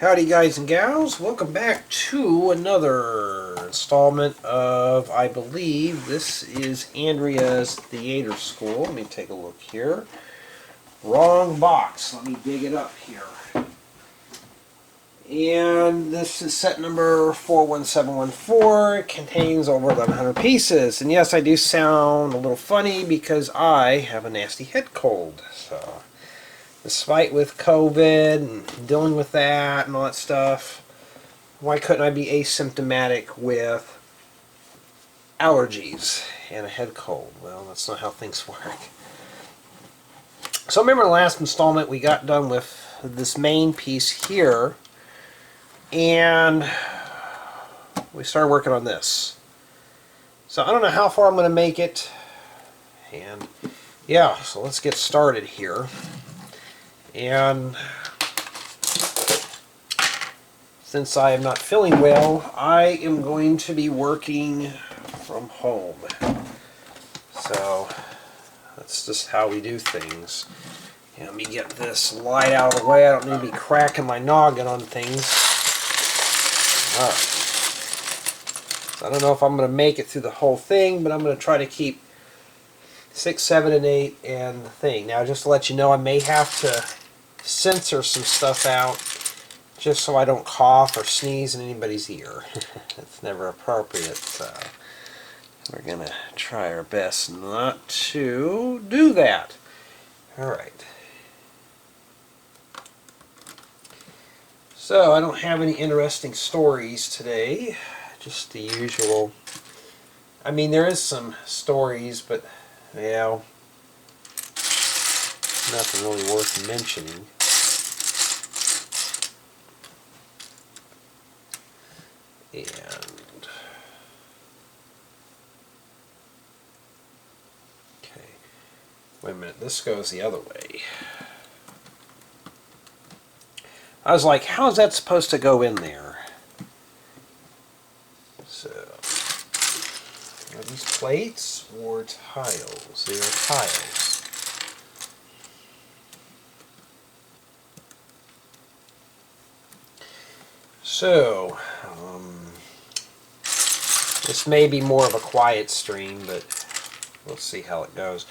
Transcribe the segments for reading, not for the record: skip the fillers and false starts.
Howdy guys and gals, welcome back to another installment of, I believe, this is Andrea's Theater School. Let me take a look here. Wrong box, let me dig it up here. And this is set number 41714. It contains over 1100 pieces. And yes, I do sound a little funny because I have a nasty head cold. So, despite with COVID and dealing with that and all that stuff, why couldn't I be asymptomatic with allergies and a head cold? Well, that's not how things work. So remember the last installment we got done with this main piece here, and we started working on this. So I don't know how far I'm going to make it, and yeah, so let's get started here. And since I am not feeling well, I am going to be working from home. So that's just how we do things. And let me get this light out of the way. I don't need to be cracking my noggin on things. Alright. So I don't know if I'm going to make it through the whole thing, but I'm going to try to keep 6, 7, and 8 and the thing. Now, just to let you know, I may have to censor some stuff out just so I don't cough or sneeze in anybody's ear. It's never appropriate, so we're going to try our best not to do that. Alright. So, I don't have any interesting stories today. Just the usual. I mean, there is some stories, but, yeah, nothing really worth mentioning. And okay, wait a minute, this goes the other way. I was like, how is that supposed to go in there? So, are these plates or tiles? They are tiles. So, this may be more of a quiet stream, but we'll see how it goes.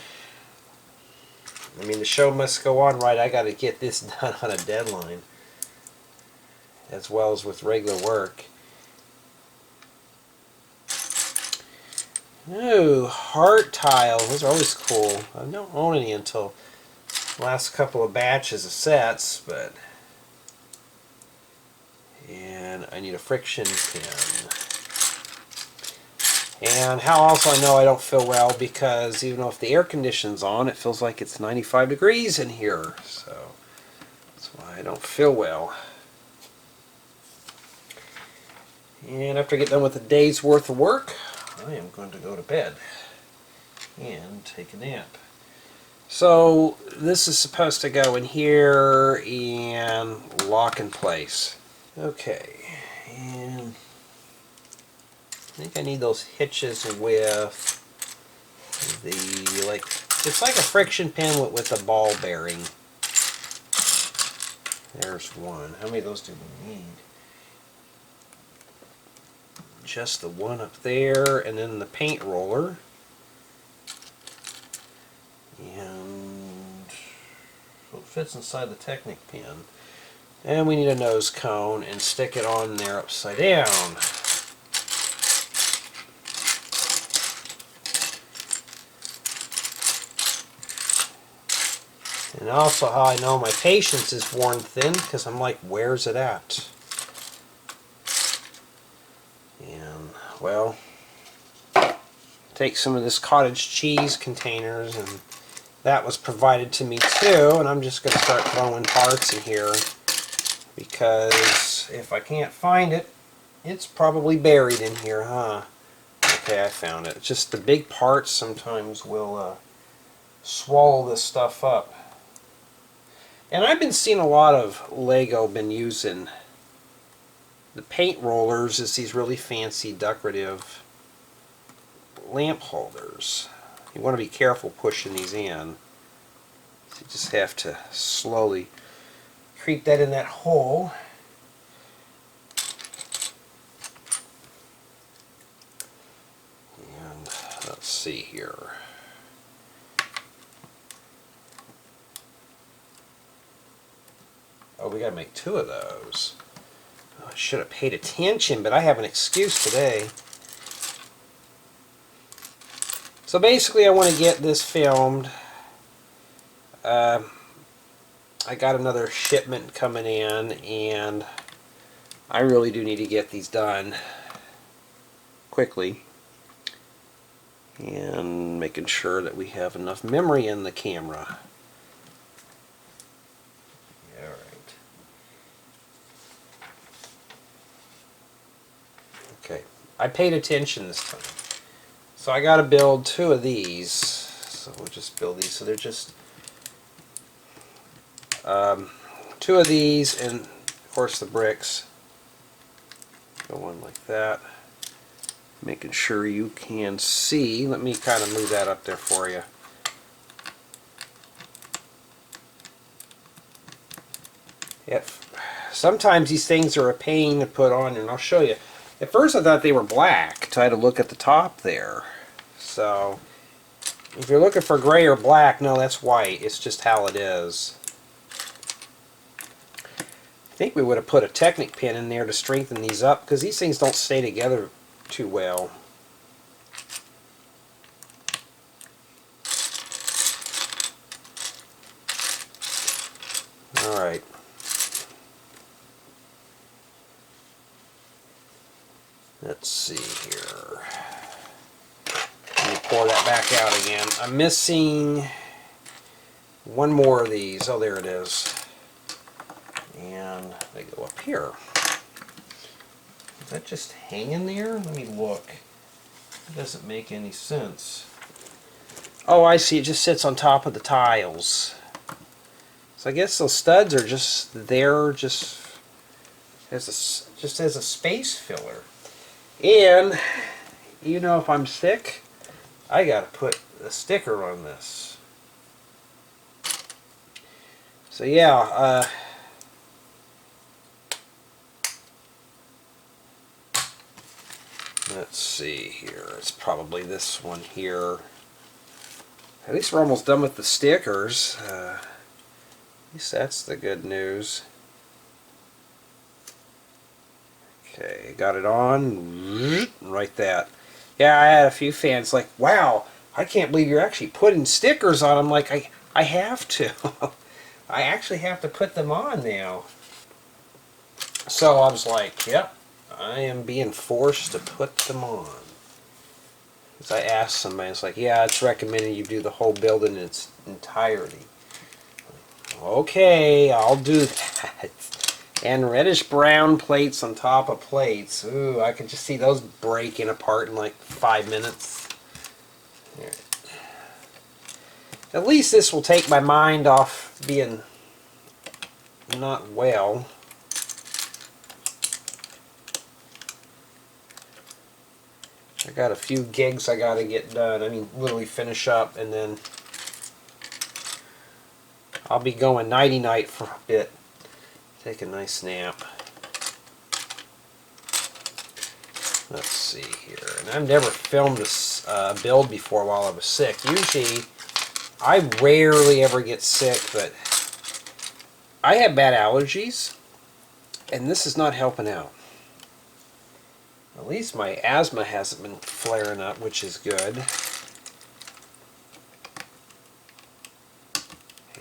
I mean, the show must go on, right? I got to get this done on a deadline, as well as with regular work. Ooh, heart tiles. Those are always cool. I don't own any until the last couple of batches of sets, but... And I need a friction pin. And how else I know I don't feel well, because even though if the air conditioning's on, it feels like it's 95 degrees in here. So that's why I don't feel well. And after I get done with a day's worth of work, I am going to go to bed and take a nap. So this is supposed to go in here and lock in place. Okay, and I think I need those hitches with the, like, it's like a friction pin with a ball bearing. There's one. How many of those do we need? Just the one up there, and then the paint roller. And so it fits inside the Technic pin. And we need a nose cone and stick it on there upside down. And also how I know my patience is worn thin, because I'm like, where's it at? And, well, take some of this cottage cheese containers, and that was provided to me too, and I'm just going to start throwing parts in here, because if I can't find it, it's probably buried in here, huh? Okay, I found it. It's just the big parts sometimes will swallow this stuff up. And I've been seeing a lot of Lego been using the paint rollers as these really fancy decorative lamp holders. You want to be careful pushing these in. So you just have to slowly creep that in that hole. see here. Oh, we gotta make 2 of those. Oh, I should have paid attention, but I have an excuse today. So basically I want to get this filmed. I got another shipment coming in, and I really do need to get these done quickly. And making sure that we have enough memory in the camera. Alright. Okay, I paid attention this time. So I got to build 2 of these. So we'll just build these. So they're just 2 of these, and of course the bricks go on like that. Making sure you can see. Let me kind of move that up there for you. Yep. Sometimes these things are a pain to put on, and I'll show you. At first I thought they were black, so I had to look at the top there. So if you're looking for gray or black, no, that's white. It's just how it is. I think we would have put a Technic pin in there to strengthen these up, because these things don't stay together too well. Alright. Let's see here. Let me pour that back out again. I'm missing 1 more of these. Oh, there it is. And they go up here. Is that just hanging there? Let me look. It doesn't make any sense. Oh, I see. It just sits on top of the tiles. So I guess those studs are just there, just as a space filler. And you know, if I'm sick, I gotta put a sticker on this. So yeah, let's see here. It's probably this one here. At least we're almost done with the stickers. At least that's the good news. Okay, got it on. Right that. Yeah, I had a few fans like, wow, I can't believe you're actually putting stickers on. I'm like, I have to. I actually have to put them on now. So I was like, yep, I am being forced to put them on. As I asked somebody, it's like, yeah, it's recommended you do the whole build in its entirety. Okay, I'll do that. And reddish brown plates on top of plates. Ooh, I can just see those breaking apart in like 5 minutes. There. At least this will take my mind off being not well. I got a few gigs I gotta get done. I mean, literally finish up, and then I'll be going nighty-night for a bit. Take a nice nap. Let's see here. And I've never filmed this build before while I was sick. Usually, I rarely ever get sick, but I have bad allergies, and this is not helping out. At least my asthma hasn't been flaring up, which is good.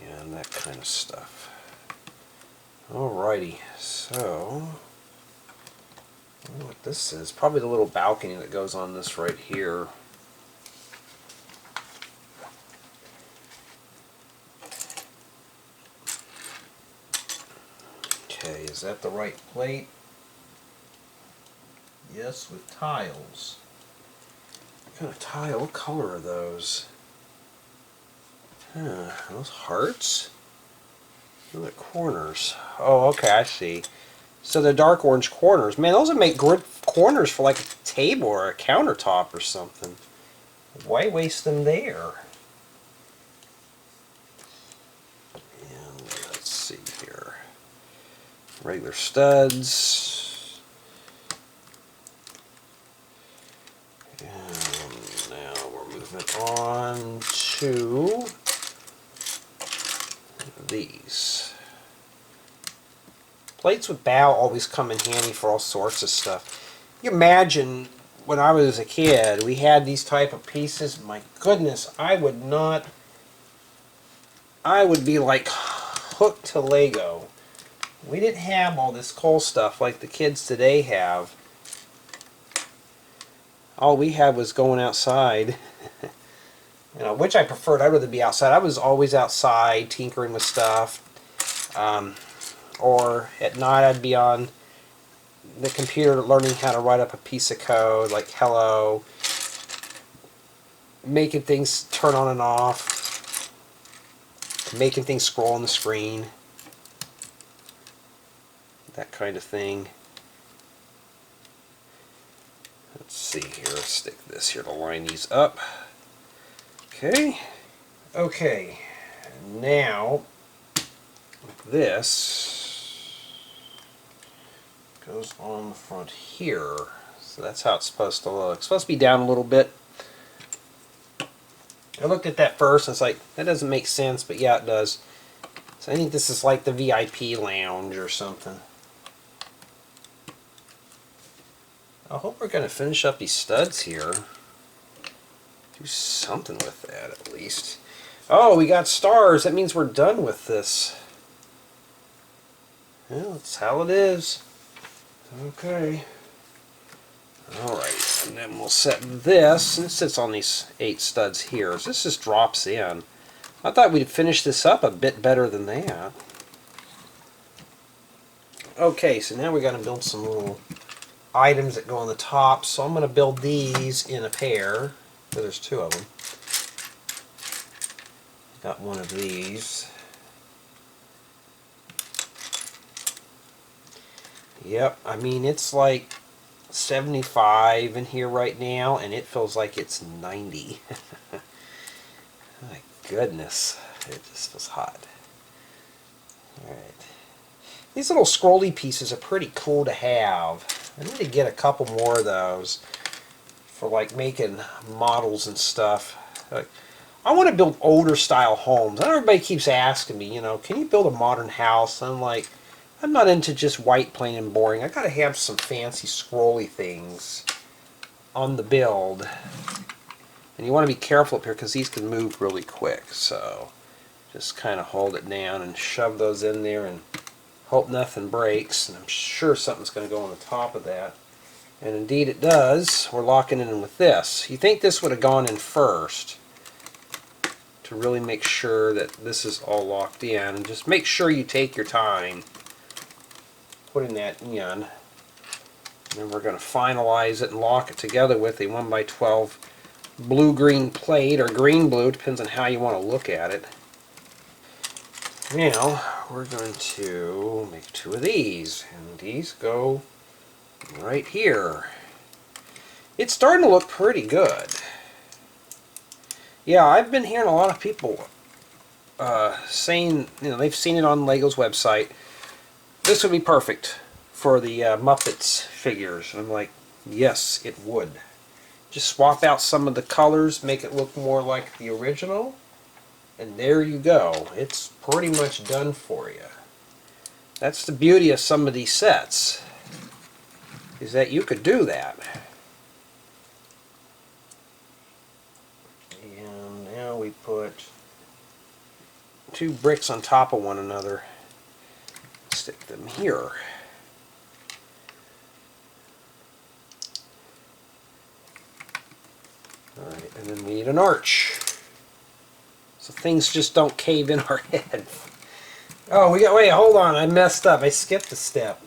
And that kind of stuff. Alrighty, so I don't know what this is. Probably the little balcony that goes on this right here. Okay, is that the right plate? Yes, with tiles. What kind of tile? What color are those? Huh, are those hearts? Look at corners. Oh, okay, I see. So the dark orange corners. Man, those would make good corners for like a table or a countertop or something. Why waste them there? And let's see here. Regular studs. And now we're moving moving on to these. Plates with bow always come in handy for all sorts of stuff. You imagine when I was a kid, we had these type of pieces. My goodness, I would be like hooked to Lego. We didn't have all this cool stuff like the kids today have. All we had was going outside. You know, which I preferred. I'd rather be outside. I was always outside tinkering with stuff. Or at night I'd be on the computer learning how to write up a piece of code like hello, making things turn on and off, making things scroll on the screen, that kind of thing. Let's see here, let's stick this here to line these up. Okay, now this goes on the front here. So that's how it's supposed to look. It's supposed to be down a little bit. I looked at that first and it's like, that doesn't make sense, but yeah, it does. So I think this is like the VIP lounge or something. I hope we're going to finish up these studs here. Do something with that at least. Oh, we got stars. That means we're done with this. Well, that's how it is. Okay. Alright, and then we'll set this, and it sits on these 8 studs here. So this just drops in. I thought we'd finish this up a bit better than that. Okay, so now we're going to build some little items that go on the top. So I'm going to build these in a pair. So there's 2 of them. Got one of these. Yep, I mean it's like 75 in here right now, and it feels like it's 90. My goodness, it just feels hot. Alright. These little scrolly pieces are pretty cool to have. I need to get a couple more of those for like making models and stuff. Like, I want to build older style homes. I know everybody keeps asking me, you know, can you build a modern house? And I'm like, I'm not into just white, plain, and boring. I gotta have some fancy scrolly things on the build. And you want to be careful up here because these can move really quick. So just kind of hold it down and shove those in there and hope nothing breaks. And I'm sure something's going to go on the top of that. And indeed it does. We're locking in with this. You think this would have gone in first to really make sure that this is all locked in. And just make sure you take your time putting that in. And then we're going to finalize it and lock it together with a 1x12 blue-green plate, or green-blue, depends on how you want to look at it. Now we're going to make 2 of these, and these go right here. It's starting to look pretty good. Yeah, I've been hearing a lot of people saying, you know, they've seen it on Lego's website. This would be perfect for the Muppets figures. And I'm like, yes, it would. Just swap out some of the colors, make it look more like the original, and there you go. It's pretty much done for you. That's the beauty of some of these sets, is that you could do that. And now we put 2 bricks on top of one another. Stick them here. Alright, and then we need an arch. So things just don't cave in our head. Oh, wait, hold on, I messed up. I skipped a step.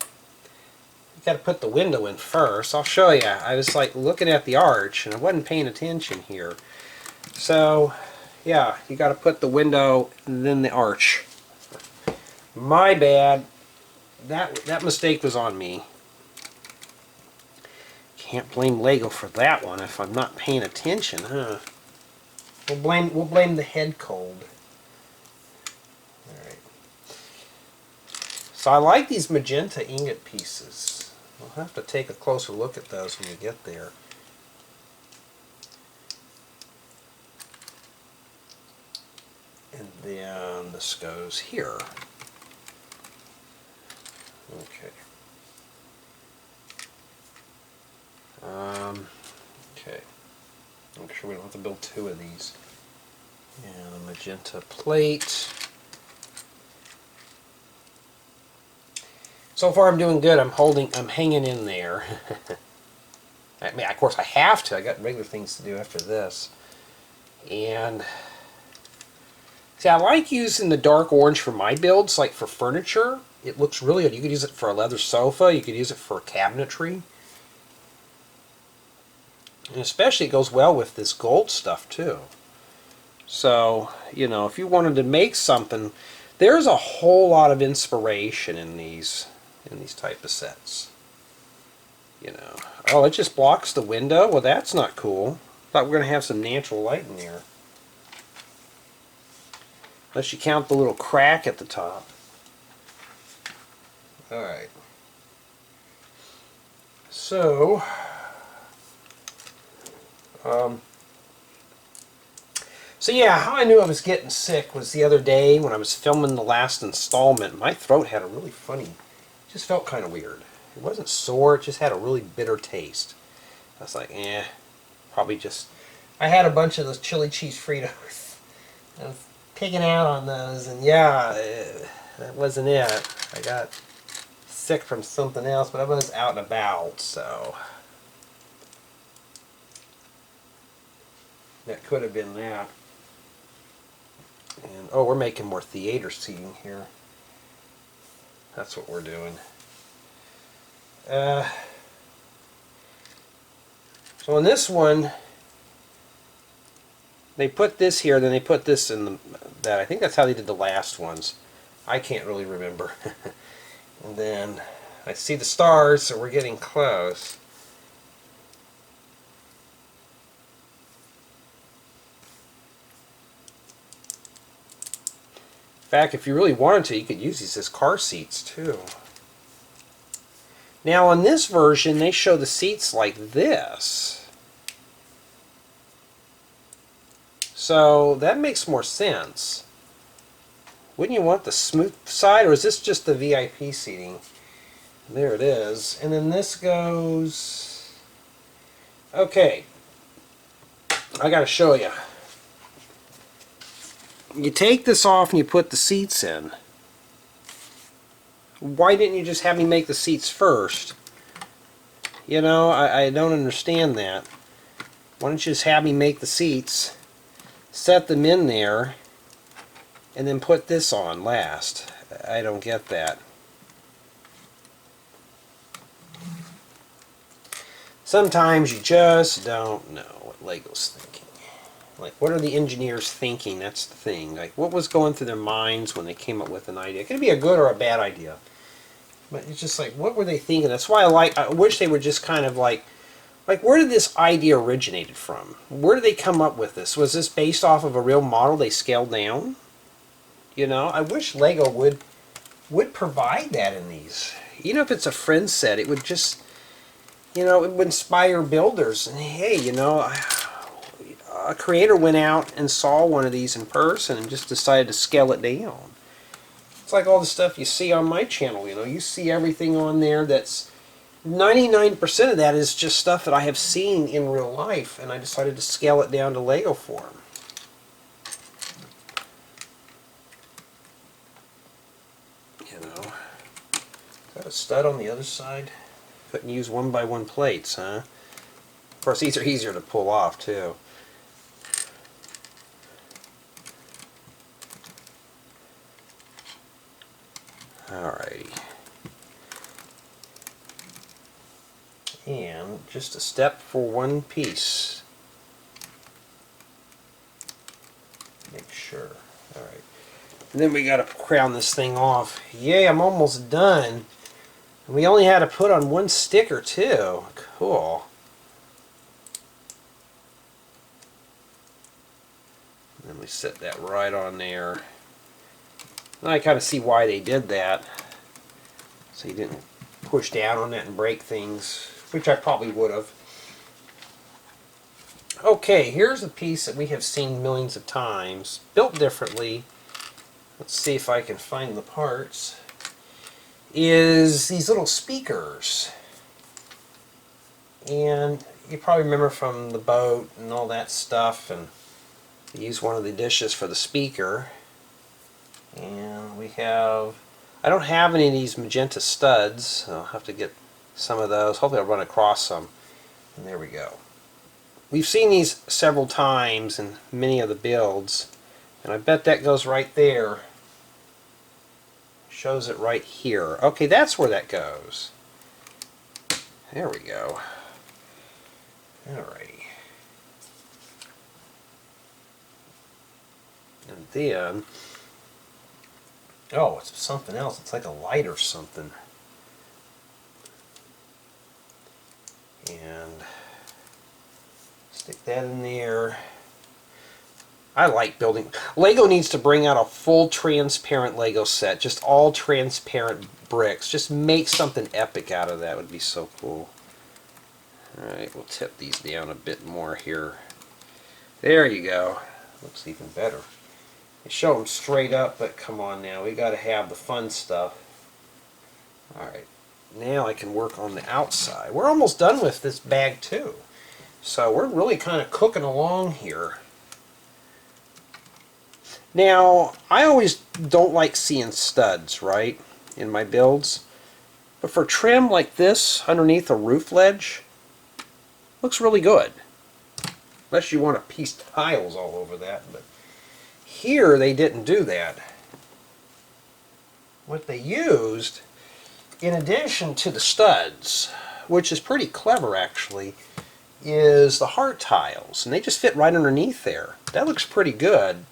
You gotta put the window in first. I'll show you. I was like looking at the arch and I wasn't paying attention here. So, yeah, you gotta put the window and then the arch. My bad. That mistake was on me. Can't blame Lego for that one if I'm not paying attention, huh? We'll blame the head cold. Alright. So I like these magenta ingot pieces. We'll have to take a closer look at those when we get there. then this goes here. Okay. Okay. Make sure we don't have to build two of these. And a magenta plate. So far I'm doing good. I'm hanging in there. I mean, of course I have to. I got regular things to do after this. And see, I like using the dark orange for my builds, like for furniture. It looks really good. You could use it for a leather sofa. You could use it for cabinetry. And especially it goes well with this gold stuff too. So, you know, if you wanted to make something, there's a whole lot of inspiration in these type of sets. You know, oh, it just blocks the window? Well, that's not cool. Thought we were going to have some natural light in there. Unless you count the little crack at the top. Alright. So, yeah, how I knew I was getting sick was the other day when I was filming the last installment. My throat had a really funny, just felt kind of weird. It wasn't sore, it just had a really bitter taste. I was like, probably just, I had a bunch of those chili cheese Fritos. I was picking out on those, and yeah, that wasn't it. I got sick from something else, but I was out and about, so that could have been that. And oh, we're making more theater seating here. That's what we're doing. So in this one, they put this here, then they put this in that. I think that's how they did the last ones. I can't really remember. And then I see the stars, so we're getting close. In fact, if you really wanted to, you could use these as car seats too. Now on this version, they show the seats like this. So that makes more sense. Wouldn't you want the smooth side, or is this just the VIP seating? There it is. And then this goes... Okay. I gotta show you. You take this off and you put the seats in. Why didn't you just have me make the seats first? You know, I don't understand that. Why don't you just have me make the seats, set them in there, and then put this on last? I don't get that. Sometimes you just don't know what Lego's thinking. Like, what are the engineers thinking? That's the thing. Like, what was going through their minds when they came up with an idea? It could be a good or a bad idea. But it's just like, what were they thinking? That's why I wish they would just kind of like, where did this idea originated from? Where did they come up with this? Was this based off of a real model they scaled down? You know, I wish Lego would provide that in these. Even if it's a friend set, it would just, you know, it would inspire builders. And hey, you know, a creator went out and saw one of these in person and just decided to scale it down. It's like all the stuff you see on my channel, you know. You see everything on there that's 99% of that is just stuff that I have seen in real life, and I decided to scale it down to Lego form. You know. Is that a stud on the other side? Couldn't use 1x1 plates, huh? Of course, these are easier to pull off, too. Alrighty. And just a step for one piece. Make sure. Alright. And then we gotta crown this thing off. Yay, I'm almost done. And we only had to put on one sticker too. Cool. And then we set that right on there. And I kind of see why they did that. So you didn't push down on that and break things, which I probably would have. Okay, here's a piece that we have seen millions of times, built differently, let's see if I can find the parts, is these little speakers. And you probably remember from the boat and all that stuff, and use one of the dishes for the speaker. And we have, I don't have any of these magenta studs, so I'll have to get some of those. Hopefully I'll run across some. And there we go. We've seen these several times in many of the builds, and I bet that goes right there. Shows it right here. Okay, that's where that goes. There we go. Alrighty. And then, oh, it's something else. It's like a light or something. And stick that in there. I like building. Lego needs to bring out a full transparent Lego set. Just all transparent bricks. Just make something epic out of that. Would be so cool. Alright, we'll tip these down a bit more here. There you go. Looks even better. They show them straight up, but come on now. We got to have the fun stuff. Alright, now I can work on the outside. We're almost done with this bag too. So we're really kind of cooking along here. Now, I always don't like seeing studs, right, in my builds. But for trim like this underneath a roof ledge, looks really good. Unless you want to piece tiles all over that. But here they didn't do that. What they used, in addition to the studs, which is pretty clever actually, is the heart tiles. And they just fit right underneath there. That looks pretty good.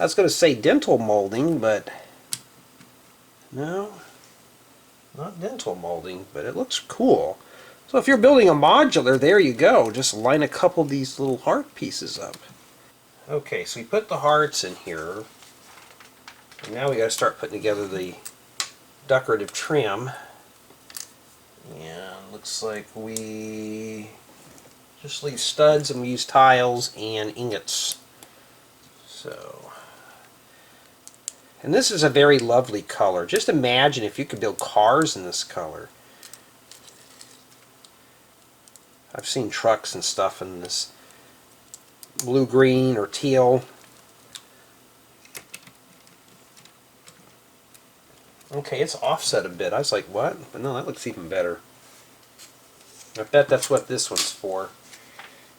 I was going to say dental molding, but no, not dental molding, but it looks cool. So if you're building a modular, there you go. Just line a couple of these little heart pieces up. Okay, so we put the hearts in here. And now we got to start putting together the decorative trim. And looks like we just leave studs and we use tiles and ingots. So, and this is a very lovely color. Just imagine if you could build cars in this color. I've seen trucks and stuff in this blue-green or teal. Okay, it's offset a bit. I was like, what? But no, that looks even better. I bet that's what this one's for.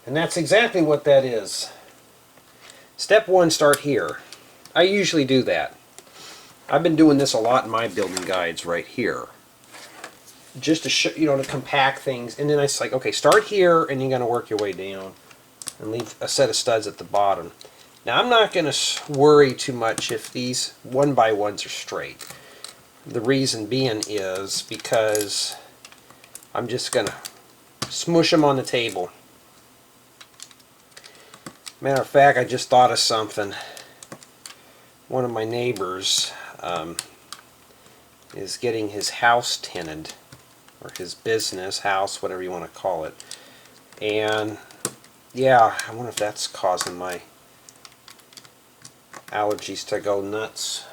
And that's exactly what that is. Step one, start here. I usually do that. I've been doing this a lot in my building guides right here. Just to show, to compact things. And then it's like, okay, start here and you're going to work your way down. And leave a set of studs at the bottom. Now I'm not going to worry too much if these 1x1s are straight. The reason being is because I'm just going to smoosh them on the table. Matter of fact, I just thought of something. One of my neighbors is getting his house tinted, or his business, house, whatever you want to call it. And yeah, I wonder if that's causing my allergies to go nuts.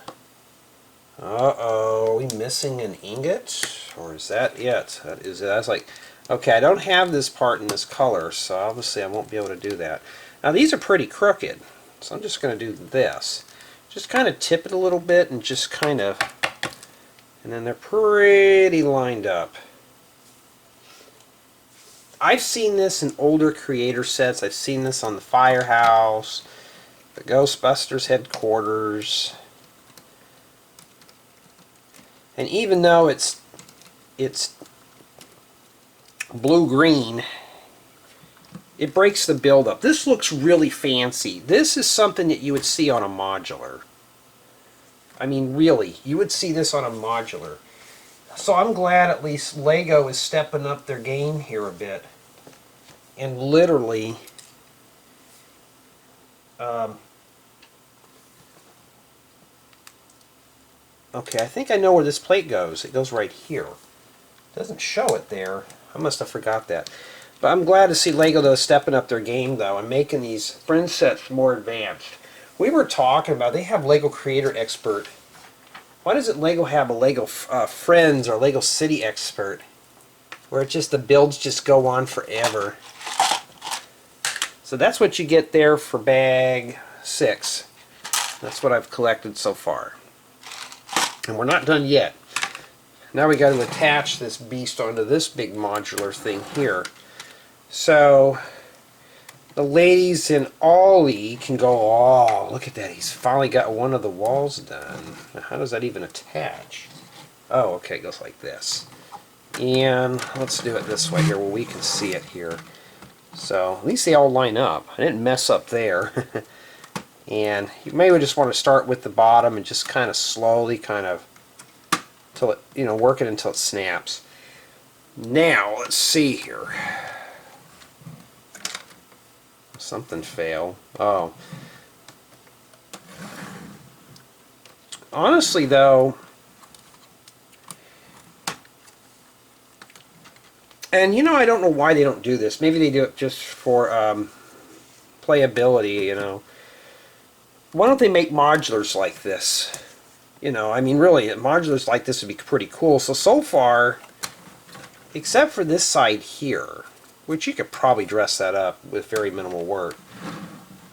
Uh-oh, are we missing an ingot? Or is that it? That is it. I was like, okay, I don't have this part in this color, so obviously I won't be able to do that. Now these are pretty crooked, so I'm just going to do this. Just kind of tip it a little bit and just kind of, and then they're pretty lined up. I've seen this in older creator sets. I've seen this on the Firehouse, the Ghostbusters headquarters. And even though it's blue-green, it breaks the build up. This looks really fancy. This is something that you would see on a modular. I mean, really, you would see this on a modular. So I'm glad at least Lego is stepping up their game here a bit. And literally, okay, I think I know where this plate goes. It goes right here. It doesn't show it there. I must have forgot that. But I'm glad to see Lego, though, stepping up their game, though, and making these fringe sets more advanced. We were talking about, they have Lego Creator Expert. Why doesn't Lego have a Lego Friends or Lego City Expert, where it's just the builds just go on forever? So that's what you get there for bag 6. That's what I've collected so far. And we're not done yet. Now we got to attach this beast onto this big modular thing here. So the ladies in Ollie can go, oh, look at that. He's finally got one of the walls done. Now, how does that even attach? Oh, okay, it goes like this. And let's do it this way here where we can see it here. So at least they all line up. I didn't mess up there. And you may just want to start with the bottom and just kind of slowly till it, work it until it snaps. Now, let's see here. Something failed. Oh. Honestly, though, and I don't know why they don't do this. Maybe they do it just for playability, Why don't they make modulars like this? I mean, really, modulars like this would be pretty cool. So far, except for this side here, which you could probably dress that up with very minimal work,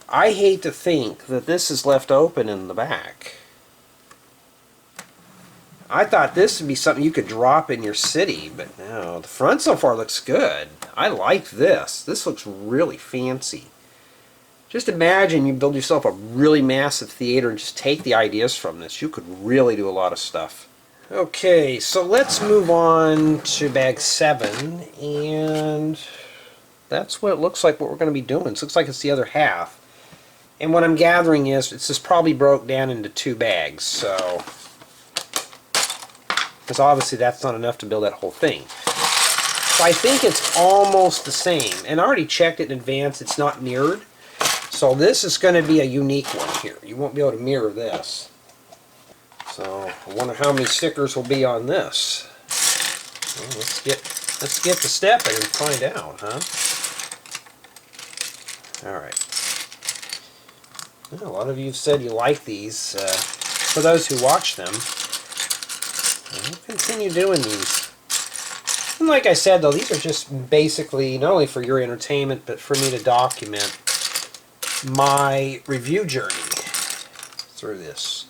I hate to think that this is left open in the back. I thought this would be something you could drop in your city, but no. The front so far looks good. I like this. This looks really fancy. Just imagine you build yourself a really massive theater and just take the ideas from this. You could really do a lot of stuff. Okay, so let's move on to bag 7, and that's what it looks like what we're going to be doing. It looks like it's the other half. And what I'm gathering is it's just probably broke down into 2 bags, so because obviously that's not enough to build that whole thing. So I think it's almost the same. And I already checked it in advance. It's not mirrored. So this is going to be a unique one here. You won't be able to mirror this. So I wonder how many stickers will be on this. Well, let's get to stepping and find out, huh? All right. Well, a lot of you have said you like these. For those who watch them, I'll continue doing these. And like I said, though, these are just basically not only for your entertainment, but for me to document my review journey through this.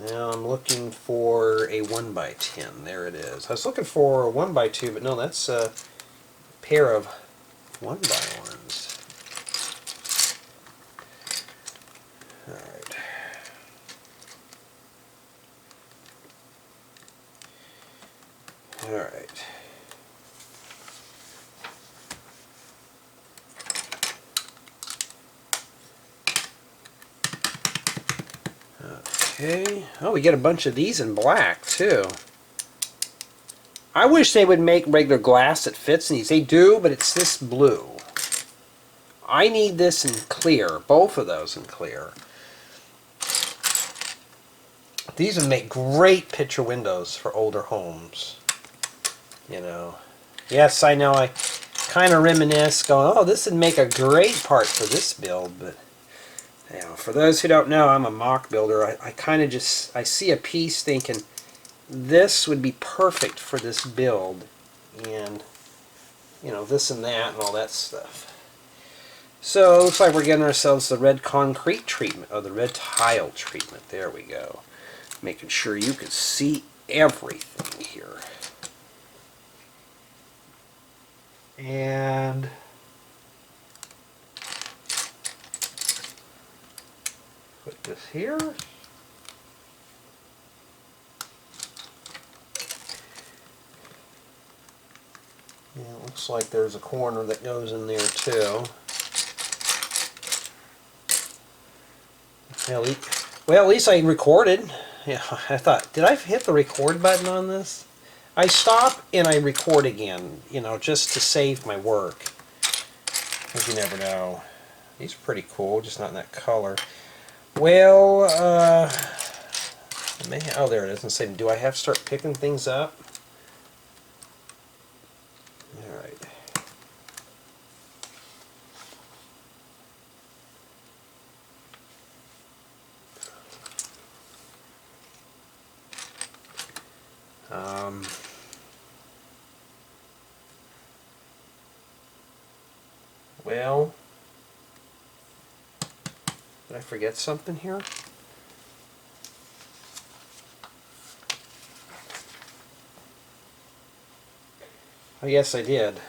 Now I'm looking for a 1x10. There it is. I was looking for a 1x2, but no, that's a pair of 1x1s. Alright. Alright. Okay. Oh, we get a bunch of these in black, too. I wish they would make regular glass that fits in these. They do, but it's this blue. I need this in clear. Both of those in clear. These would make great picture windows for older homes. Yes, I know, I kind of reminisce, going, oh, this would make a great part for this build, but for those who don't know, I'm a mock builder. I kind of just, I see a piece thinking, this would be perfect for this build, and, this and that and all that stuff. So, it looks like we're getting ourselves the red concrete treatment, or the red tile treatment. There we go. Making sure you can see everything here. And put this here. Yeah, it looks like there's a corner that goes in there too. Well, at least I recorded. Yeah, I thought, did I hit the record button on this? I stop and I record again, just to save my work. Because you never know. These are pretty cool, just not in that color. Well, oh, there it is. Let's say, do I have to start picking things up? Alright. Um, well, did I forget something here? Oh, yes, I did.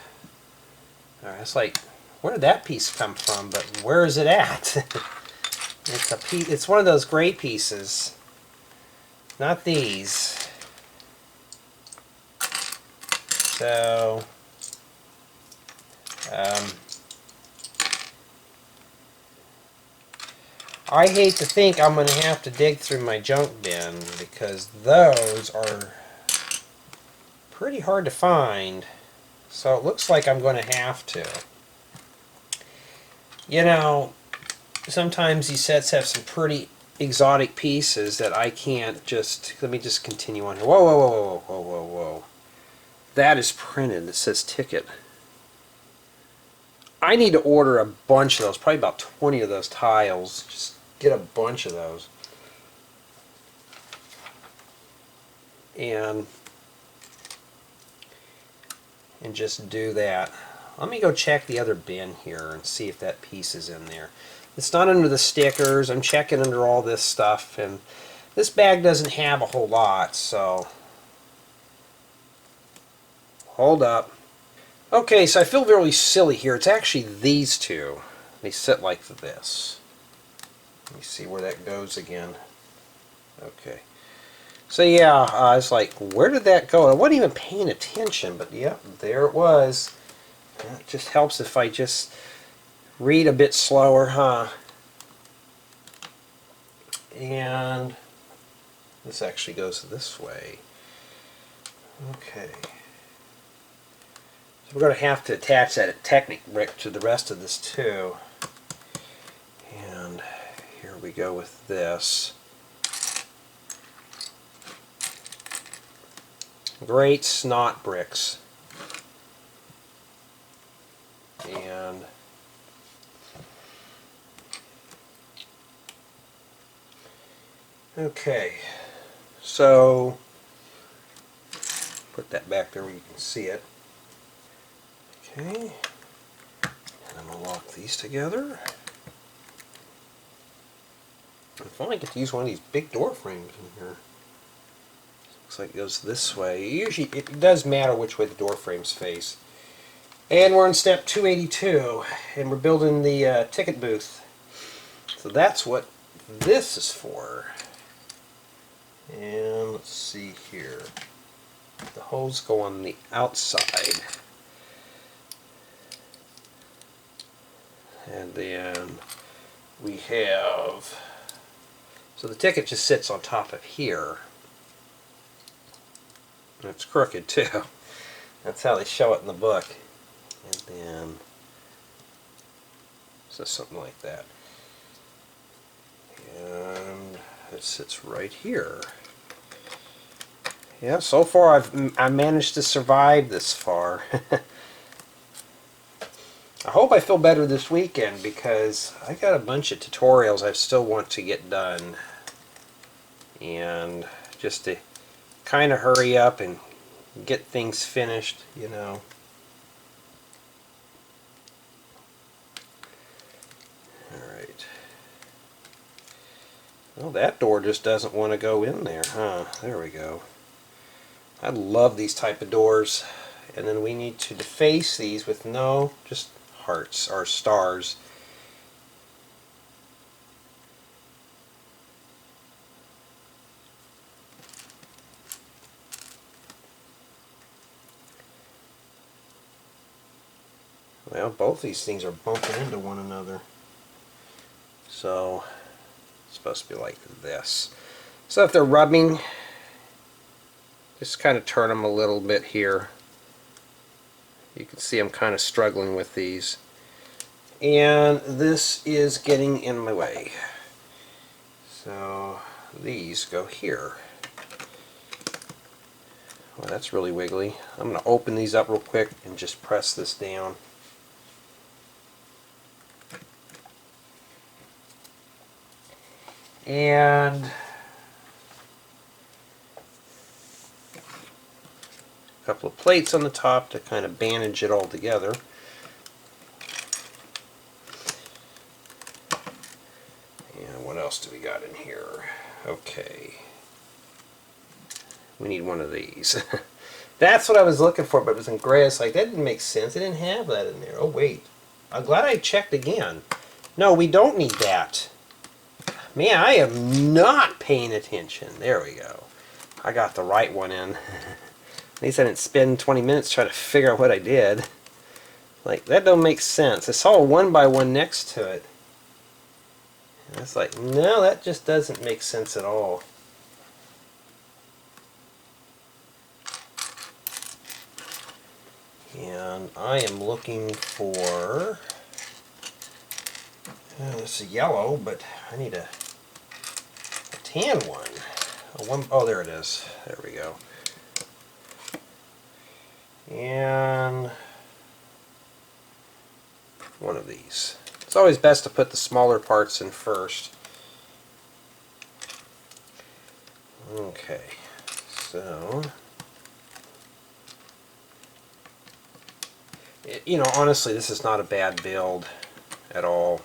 All right, it's like, where did that piece come from? But where is it at? It's a piece. It's one of those gray pieces, not these. So, um, I hate to think I'm going to have to dig through my junk bin because those are pretty hard to find. So it looks like I'm going to have to. You know, sometimes these sets have some pretty exotic pieces that I can't just... Let me just continue on here. Whoa, whoa, whoa, whoa, whoa, whoa, whoa. That is printed. It says ticket. I need to order a bunch of those, probably about 20 of those tiles. Just get a bunch of those. And just do that. Let me go check the other bin here and see if that piece is in there. It's not under the stickers. I'm checking under all this stuff, and this bag doesn't have a whole lot, so hold up. Okay, so I feel really silly here. It's actually these two. They sit like this. Let me see where that goes again. Okay. So yeah, I was like, where did that go? I wasn't even paying attention, but yeah, there it was. It just helps if I just read a bit slower, huh? And this actually goes this way. Okay. So we're going to have to attach that Technic brick to the rest of this too. And here we go with this. Great snot bricks. And okay, so put that back there where you can see it. Okay, and I'm going to lock these together. I finally get to use one of these big door frames in here. Looks like it goes this way. Usually it does matter which way the door frames face. And we're in step 282, and we're building the ticket booth. So that's what this is for. And let's see here. The holes go on the outside. And then we have... So the ticket just sits on top of here. And it's crooked too. That's how they show it in the book. And then... So something like that. And it sits right here. Yeah, so far I managed to survive this far. I hope I feel better this weekend because I got a bunch of tutorials I still want to get done. And just to kind of hurry up and get things finished, you know. Alright. Well, that door just doesn't want to go in there, huh? There we go. I love these type of doors. And then we need to deface these with just hearts or stars. Well, both these things are bumping into one another. So, it's supposed to be like this. So if they're rubbing, just kind of turn them a little bit here. You can see I'm kind of struggling with these. And this is getting in my way. So these go here. Well, that's really wiggly. I'm going to open these up real quick and just press this down. And A couple of plates on the top to kind of bandage it all together. And what else do we got in here? Okay. We need one of these. That's what I was looking for, but it was in gray. It's like, that didn't make sense. It didn't have that in there. Oh, wait. I'm glad I checked again. No, we don't need that. Man, I am not paying attention. There we go. I got the right one in. At least I didn't spend 20 minutes trying to figure out what I did. Like, that don't make sense. I saw a 1 by 1 next to it. And it's like, no, that just doesn't make sense at all. And I am looking for, this is yellow, but I need a tan one. Oh, there it is. There we go. And one of these. It's always best to put the smaller parts in first. Okay, so you know, honestly, this is not a bad build at all.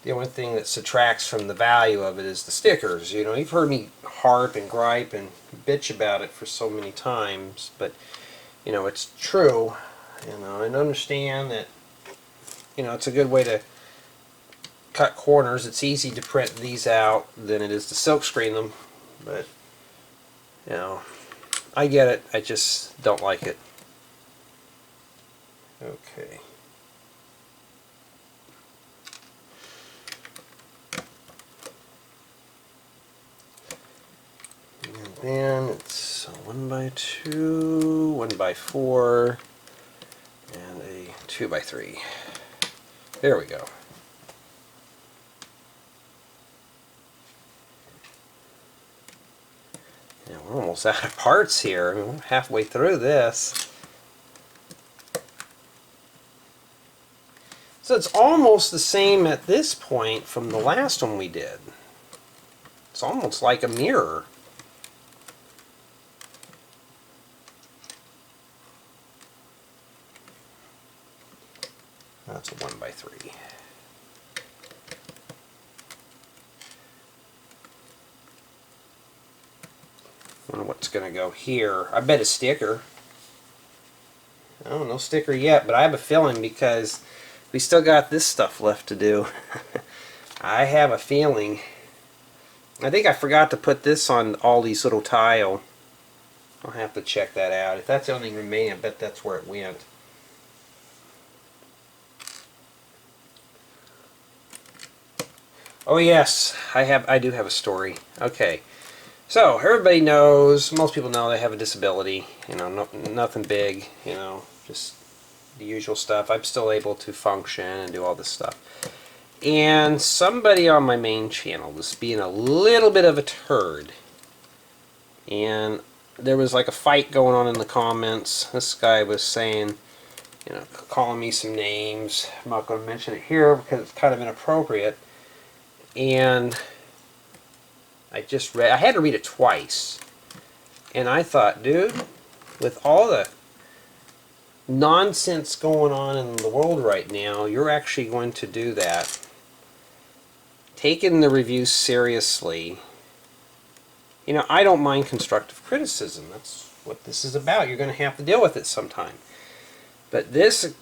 The only thing that subtracts from the value of it is the stickers. You know, you've heard me harp and gripe and bitch about it for so many times, but you know, it's true. You know, and understand that, you know, it's a good way to cut corners. It's easy to print these out than it is to silkscreen them, but you know, I get it. I just don't like it. Okay. And then it's a 1 by 2, 1 by 4, and a 2 by 3. There we go. Yeah, we're almost out of parts here. I mean, we're halfway through this. So it's almost the same at this point from the last one we did. It's almost like a mirror. That's a 1 by 3. I wonder what's going to go here. I bet a sticker. Oh, no sticker yet, but I have a feeling because we still got this stuff left to do. I have a feeling. I think I forgot to put this on all these little tile. I'll have to check that out. If that's the only thing remaining, I bet that's where it went. Oh yes, I do have a story. Okay, so everybody knows, most people know they have a disability. You know, nothing big. You know, just the usual stuff. I'm still able to function and do all this stuff. And somebody on my main channel was being a little bit of a turd. And there was like a fight going on in the comments. This guy was saying, you know, calling me some names. I'm not going to mention it here because it's kind of inappropriate. And I had to read it twice. And I thought, dude, with all the nonsense going on in the world right now, you're actually going to do that. Taking the reviews seriously. You know, I don't mind constructive criticism. That's what this is about. You're going to have to deal with it sometime. But this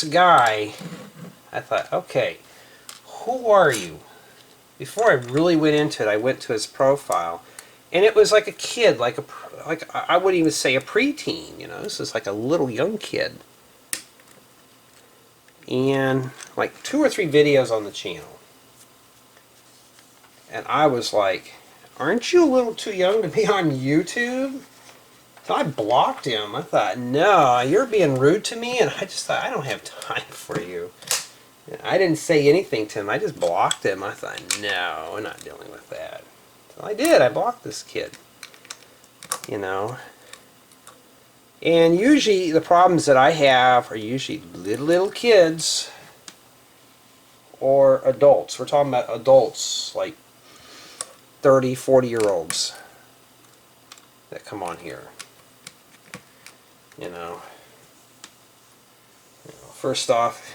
guy, I thought, okay, who are you? Before I really went into it, I went to his profile, and it was like a kid, like I wouldn't even say a preteen. You know, this is like a little young kid, and like 2 or 3 videos on the channel, and I was like, "Aren't you a little too young to be on YouTube?" So I blocked him. I thought, "No, you're being rude to me," and I just thought, "I don't have time for you." I didn't say anything to him. I just blocked him. I thought, no, we're not dealing with that. So I did. I blocked this kid. You know. And usually the problems that I have are usually little kids or adults. We're talking about adults, like 30, 40-year-olds that come on here. You know, first off,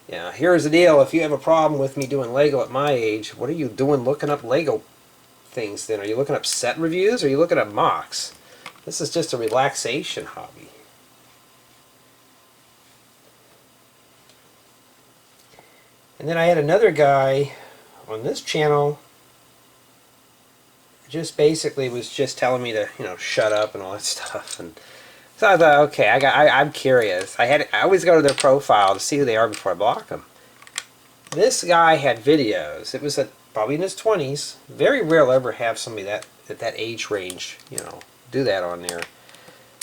yeah, here's the deal. If you have a problem with me doing Lego at my age, what are you doing looking up Lego things then? Are you looking up set reviews or are you looking up mocks? This is just a relaxation hobby. And then I had another guy on this channel just basically was just telling me to, you know, shut up and all that stuff. And so I thought, okay, I'm curious. I always go to their profile to see who they are before I block them. This guy had videos. It was probably in his 20s. Very rare to ever have somebody at that age range, you know, do that on there.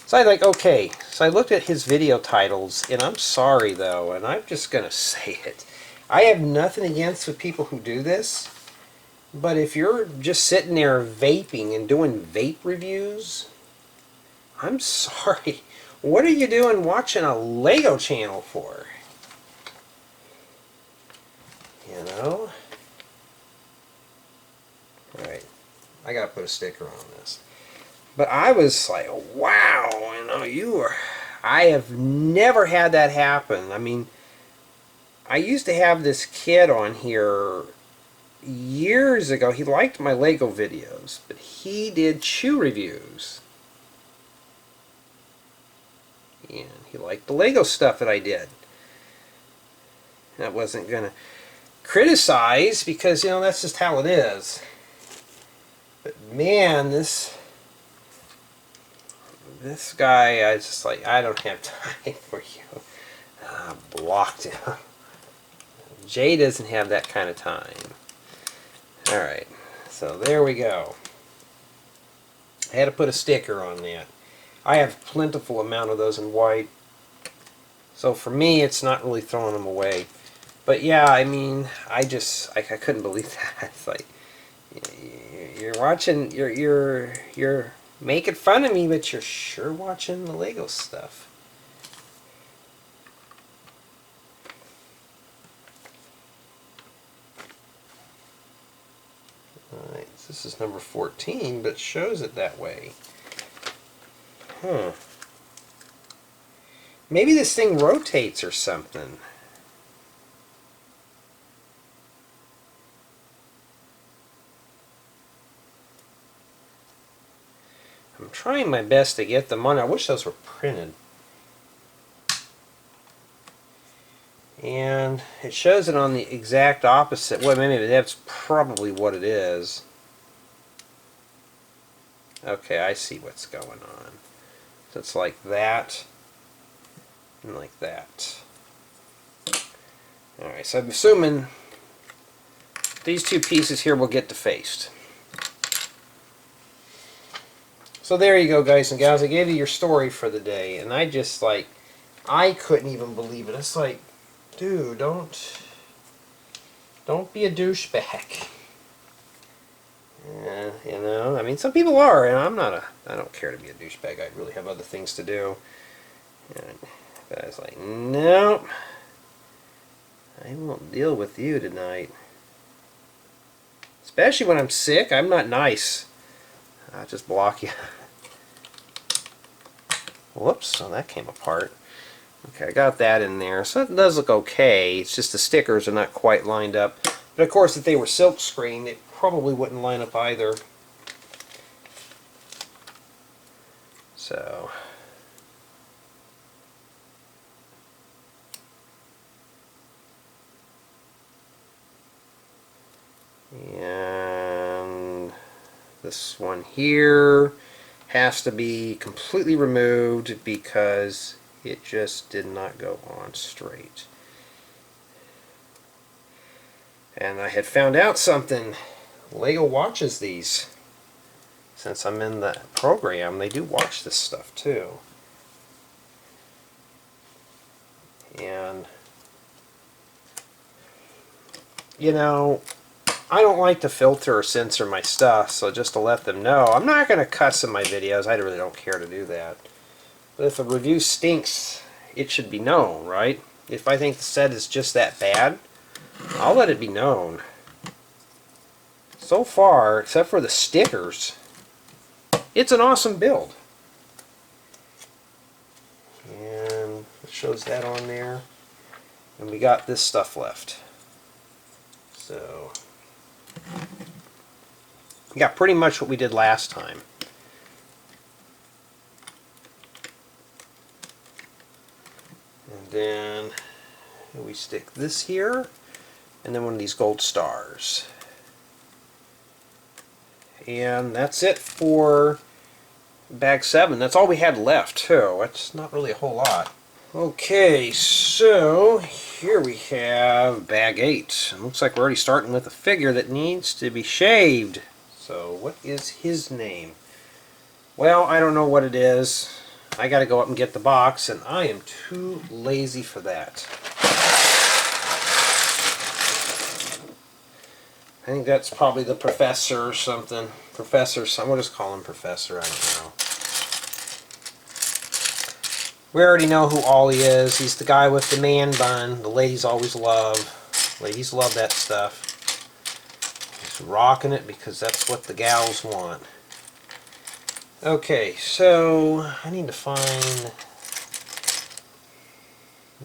So I like, okay. So I looked at his video titles, and I'm sorry though, and I'm just gonna say it. I have nothing against with people who do this, but if you're just sitting there vaping and doing vape reviews, I'm sorry. What are you doing watching a Lego channel for? You know? Alright. I gotta put a sticker on this. But I was like, wow, you know, I have never had that happen. I mean, I used to have this kid on here years ago. He liked my Lego videos, but he did chew reviews. And he liked the Lego stuff that I did. And I wasn't going to criticize because, you know, that's just how it is. But man, this guy, I just like, I don't have time for you. Blocked him. Jay doesn't have that kind of time. Alright, so there we go. I had to put a sticker on that. I have a plentiful amount of those in white. So for me, it's not really throwing them away. But yeah, I mean, I couldn't believe that. It's like, you're watching, you're making fun of me, but you're sure watching the Lego stuff. Alright, so this is number 14, but it shows it that way. Huh. Maybe this thing rotates or something. I'm trying my best to get them on. I wish those were printed. And it shows it on the exact opposite. Well, maybe that's probably what it is. Okay, I see what's going on. So it's like that and like that. Alright, so I'm assuming these two pieces here will get defaced. So there you go, guys and gals. I gave you your story for the day, and I just like, I couldn't even believe it. It's like, dude, don't be a douchebag. You know, I mean, some people are, and I don't care to be a douchebag. I really have other things to do. But I was like, nope, I won't deal with you tonight. Especially when I'm sick. I'm not nice. I'll just block you. Whoops, so that came apart. Okay, I got that in there. So it does look okay. It's just the stickers are not quite lined up. But of course, if they were silk screen, it probably wouldn't line up either. So and this one here has to be completely removed because it just did not go on straight. And I had found out something. Lego watches these. Since I'm in the program, they do watch this stuff too. And you know, I don't like to filter or censor my stuff, so just to let them know, I'm not going to cuss in my videos. I really don't care to do that. But if a review stinks, it should be known, right? If I think the set is just that bad, I'll let it be known. So far, except for the stickers, it's an awesome build. And it shows that on there. And we got this stuff left. So, we got pretty much what we did last time. And then we stick this here, and then one of these gold stars. And that's it for bag 7. That's all we had left, too. That's not really a whole lot. Okay, so here we have bag 8. It looks like we're already starting with a figure that needs to be shaved. So what is his name? Well, I don't know what it is. I gotta go up and get the box, and I am too lazy for that. I think that's probably the professor or something. Professor, we'll just call him Professor, I don't know. We already know who Ollie is. He's the guy with the man bun. The ladies always love. Ladies love that stuff. He's rocking it because that's what the gals want. Okay, so I need to find...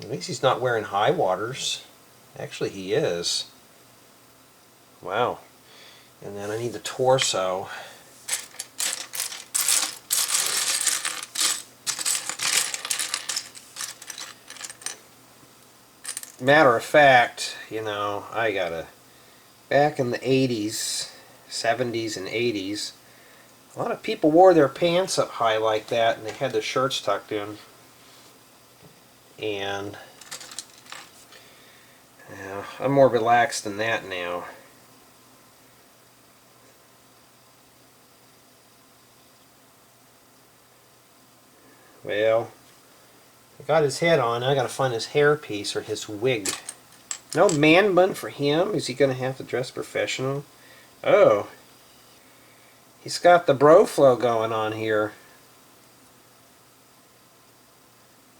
At least he's not wearing high waters. Actually, he is. Wow. And then I need the torso. Matter of fact, you know, I gotta... Back in the 80s, 70s and 80s, a lot of people wore their pants up high like that, and they had their shirts tucked in. And yeah, I'm more relaxed than that now. Well, I got his head on. I gotta find his hairpiece or his wig. No man bun for him? Is he gonna have to dress professional? Oh. He's got the bro flow going on here.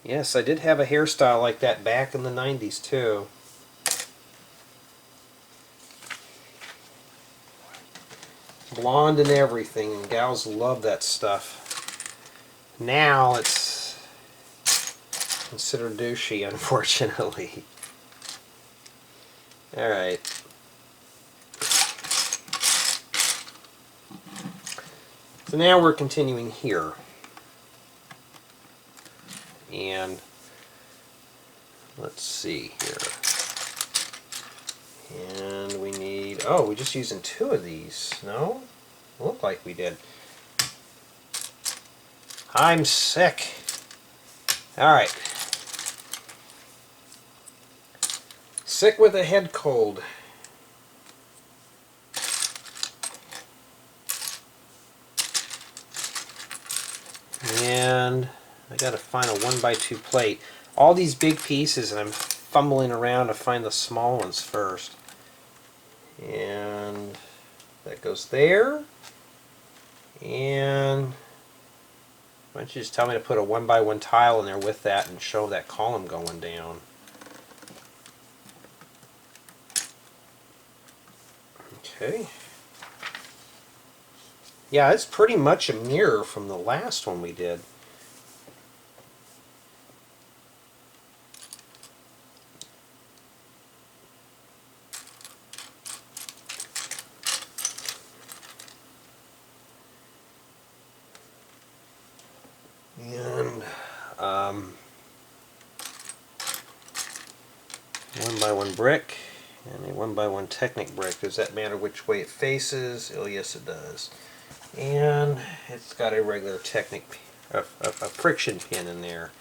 Yes, I did have a hairstyle like that back in the 90s too. Blonde and everything, and gals love that stuff. Now it's considered douchey, unfortunately. Alright. So now we're continuing here. And let's see here. And we need, oh, we're just using 2 of these. No? It looked like we did. I'm sick. Alright. Sick with a head cold. And I gotta find a 1x2 plate. All these big pieces, and I'm fumbling around to find the small ones first. And that goes there. And why don't you just tell me to put a 1x1 tile in there with that and show that column going down. Okay. Yeah, it's pretty much a mirror from the last one we did. And 1x1 brick and a 1x1 Technic brick. Does that matter which way it faces? Oh yes it does. And it's got a regular Technic, a friction pin in there.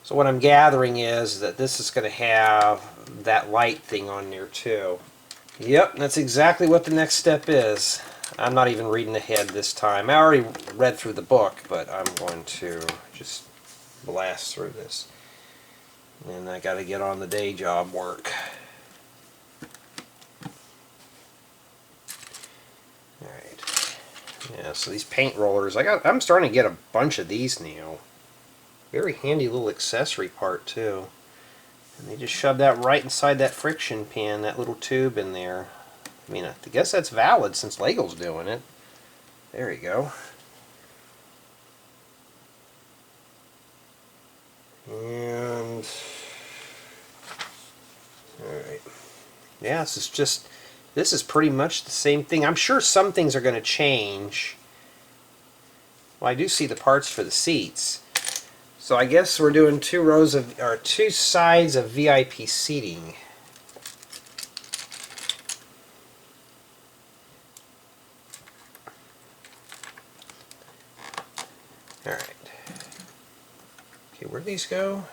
So what I'm gathering is that this is going to have that light thing on there too. Yep, that's exactly what the next step is. I'm not even reading ahead this time. I already read through the book, but I'm going to just blast through this. And I got to get on the day job work. Alright. Yeah, so these paint rollers, I'm starting to get a bunch of these now. Very handy little accessory part too. And they just shove that right inside that friction pin, that little tube in there. I mean, I guess that's valid since Lego's doing it. There you go. And alright. Yeah, this is pretty much the same thing. I'm sure some things are going to change. Well, I do see the parts for the seats. So I guess we're doing two sides of VIP seating. Alright. Okay, where do these go?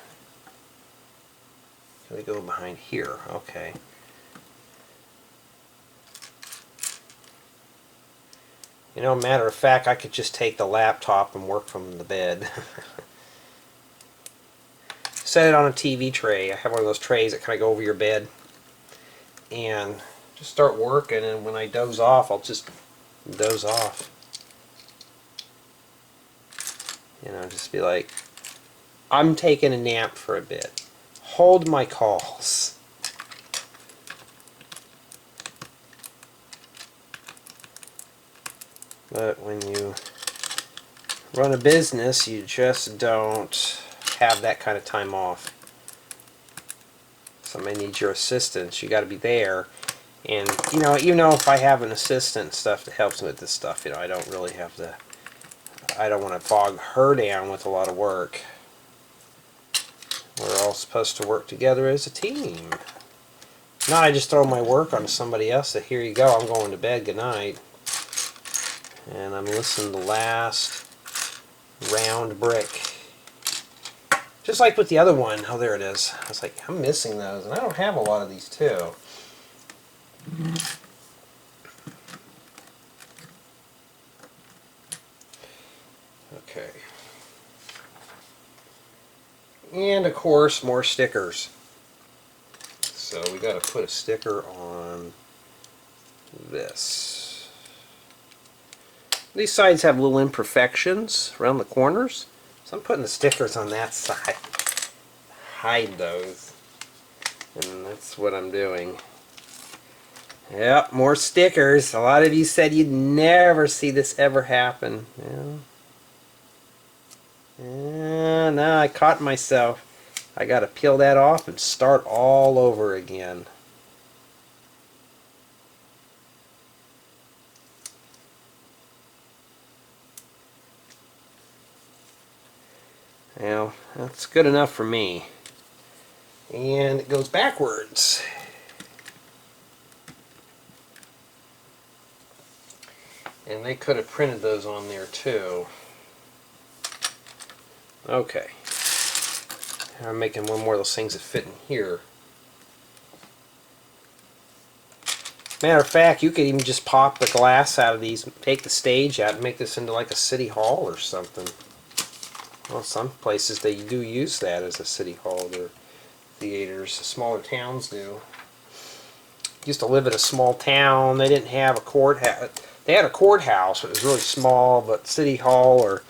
They go behind here. Okay. You know, matter of fact, I could just take the laptop and work from the bed. Set it on a TV tray. I have one of those trays that kind of go over your bed. And just start working, and when I doze off, I'll just doze off. You know, just be like, I'm taking a nap for a bit. Hold my calls. But when you run a business, you just don't have that kind of time off. Somebody needs your assistance. You got to be there. And you know, if I have an assistant and stuff that helps me with this stuff, you know, I don't really have to. I don't want to bog her down with a lot of work. We're all supposed to work together as a team. Not I just throw my work onto somebody else that here you go, I'm going to bed, good night. And I'm listening to the last round brick. Just like with the other one. Oh, there it is. I was like, I'm missing those, and I don't have a lot of these too. Okay. And of course, more stickers. So we got to put a sticker on this. These sides have little imperfections around the corners, so I'm putting the stickers on that side. Hide those. And that's what I'm doing. Yep, more stickers. A lot of you said you'd never see this ever happen. Yeah, now I caught myself. I gotta peel that off and start all over again. Well, that's good enough for me. And it goes backwards. And they could have printed those on there too. Okay. I'm making one more of those things that fit in here. Matter of fact, you could even just pop the glass out of these, take the stage out, and make this into like a city hall or something. Well, some places they do use that as a city hall. Their theaters, smaller towns do. Used to live in a small town. They didn't have a courthouse. They had a courthouse, but it was really small. But city hall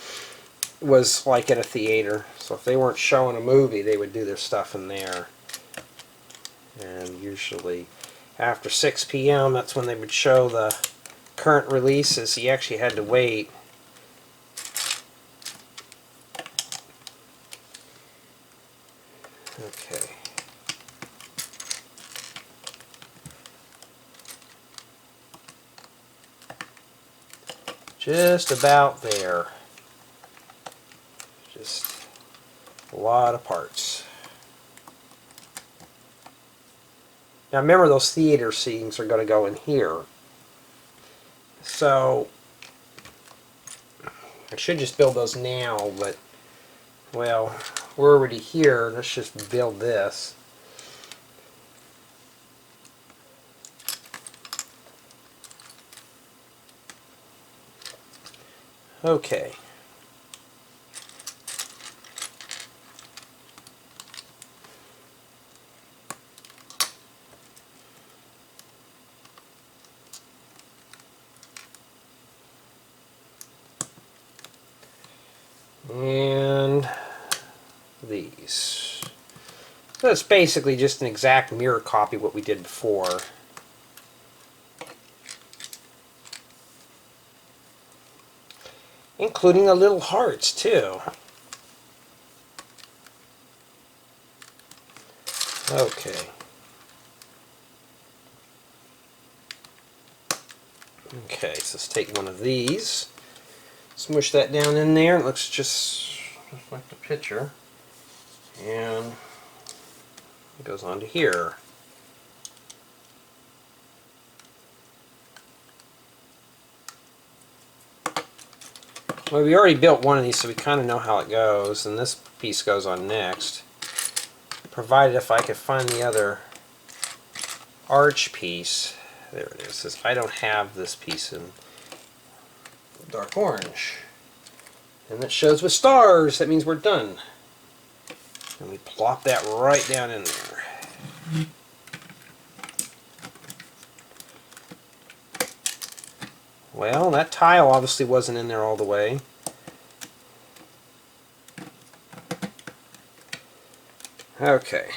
was like at a theater. So if they weren't showing a movie, they would do their stuff in there. And usually after 6 p.m., that's when they would show the current releases. You actually had to wait. Okay. Just about there. Just a lot of parts. Now remember, those theater seatings are going to go in here. So I should just build those now, but well, we're already here. Let's just build this. Okay. And these. So it's basically just an exact mirror copy of what we did before. Including the little hearts too. Okay. Okay, so let's take one of these, smush that down in there. It looks just like the picture. And it goes onto here. Well, we already built one of these, so we kind of know how it goes, and this piece goes on next. Provided if I could find the other arch piece. There it is. It says I don't have this piece in dark orange. And it shows with stars. That means we're done. And we plop that right down in there. Well, that tile obviously wasn't in there all the way. Okay.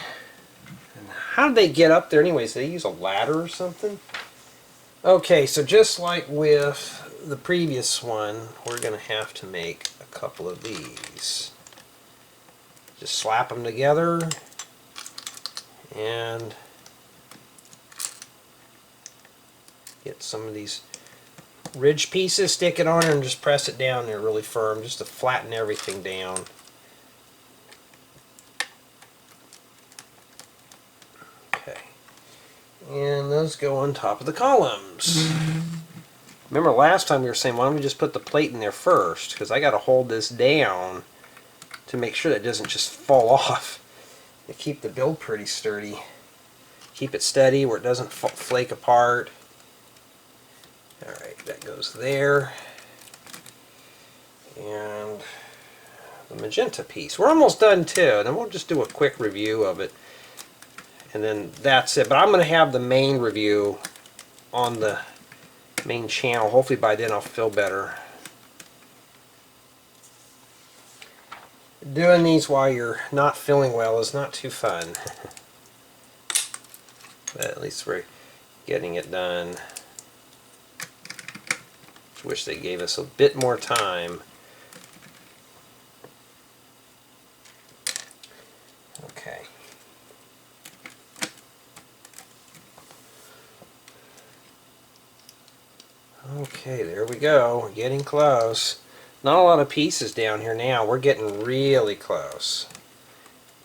And how did they get up there anyways? Did they use a ladder or something? Okay, so just like with the previous one, we're going to have to make a couple of these. Just slap them together and get some of these ridge pieces, stick it on there and just press it down there really firm just to flatten everything down. Okay. And those go on top of the columns. Remember last time we were saying, why don't we just put the plate in there first? Because I got to hold this down to make sure that it doesn't just fall off. To keep the build pretty sturdy. Keep it steady where it doesn't flake apart. Alright, that goes there. And the magenta piece. We're almost done too. Then we'll just do a quick review of it. And then that's it. But I'm going to have the main review on the main channel. Hopefully by then I'll feel better. Doing these while you're not feeling well is not too fun. But at least we're getting it done. Wish they gave us a bit more time. Okay. Okay, there we go. We're getting close. Not a lot of pieces down here now. We're getting really close.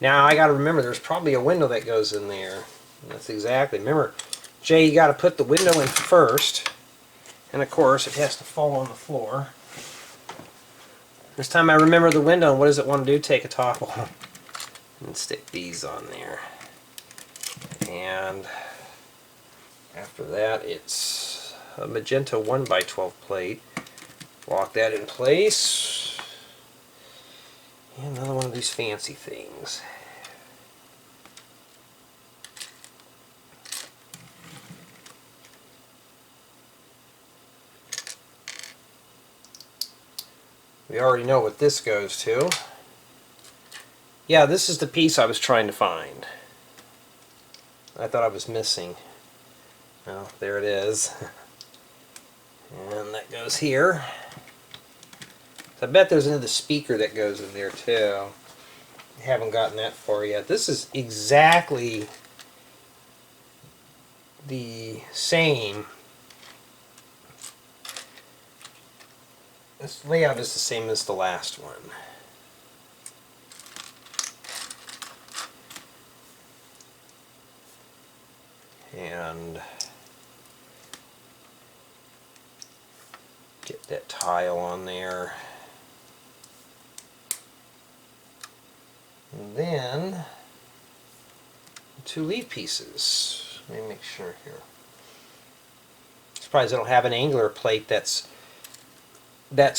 Now I got to remember there's probably a window that goes in there. And that's exactly. Remember, Jay, you got to put the window in first. And of course, it has to fall on the floor. This time I remember the window, and what does it want to do? Take a topple. And stick these on there. And after that, it's a magenta 1x12 plate. Lock that in place. And another one of these fancy things. We already know what this goes to. Yeah, this is the piece I was trying to find. I thought I was missing. Well, there it is. And that goes here. So I bet there's another speaker that goes in there too. I haven't gotten that far yet. This is exactly the same. This layout is the same as the last one. And get that tile on there. And then two lead pieces. Let me make sure here. Surprised I don't have an angular plate that's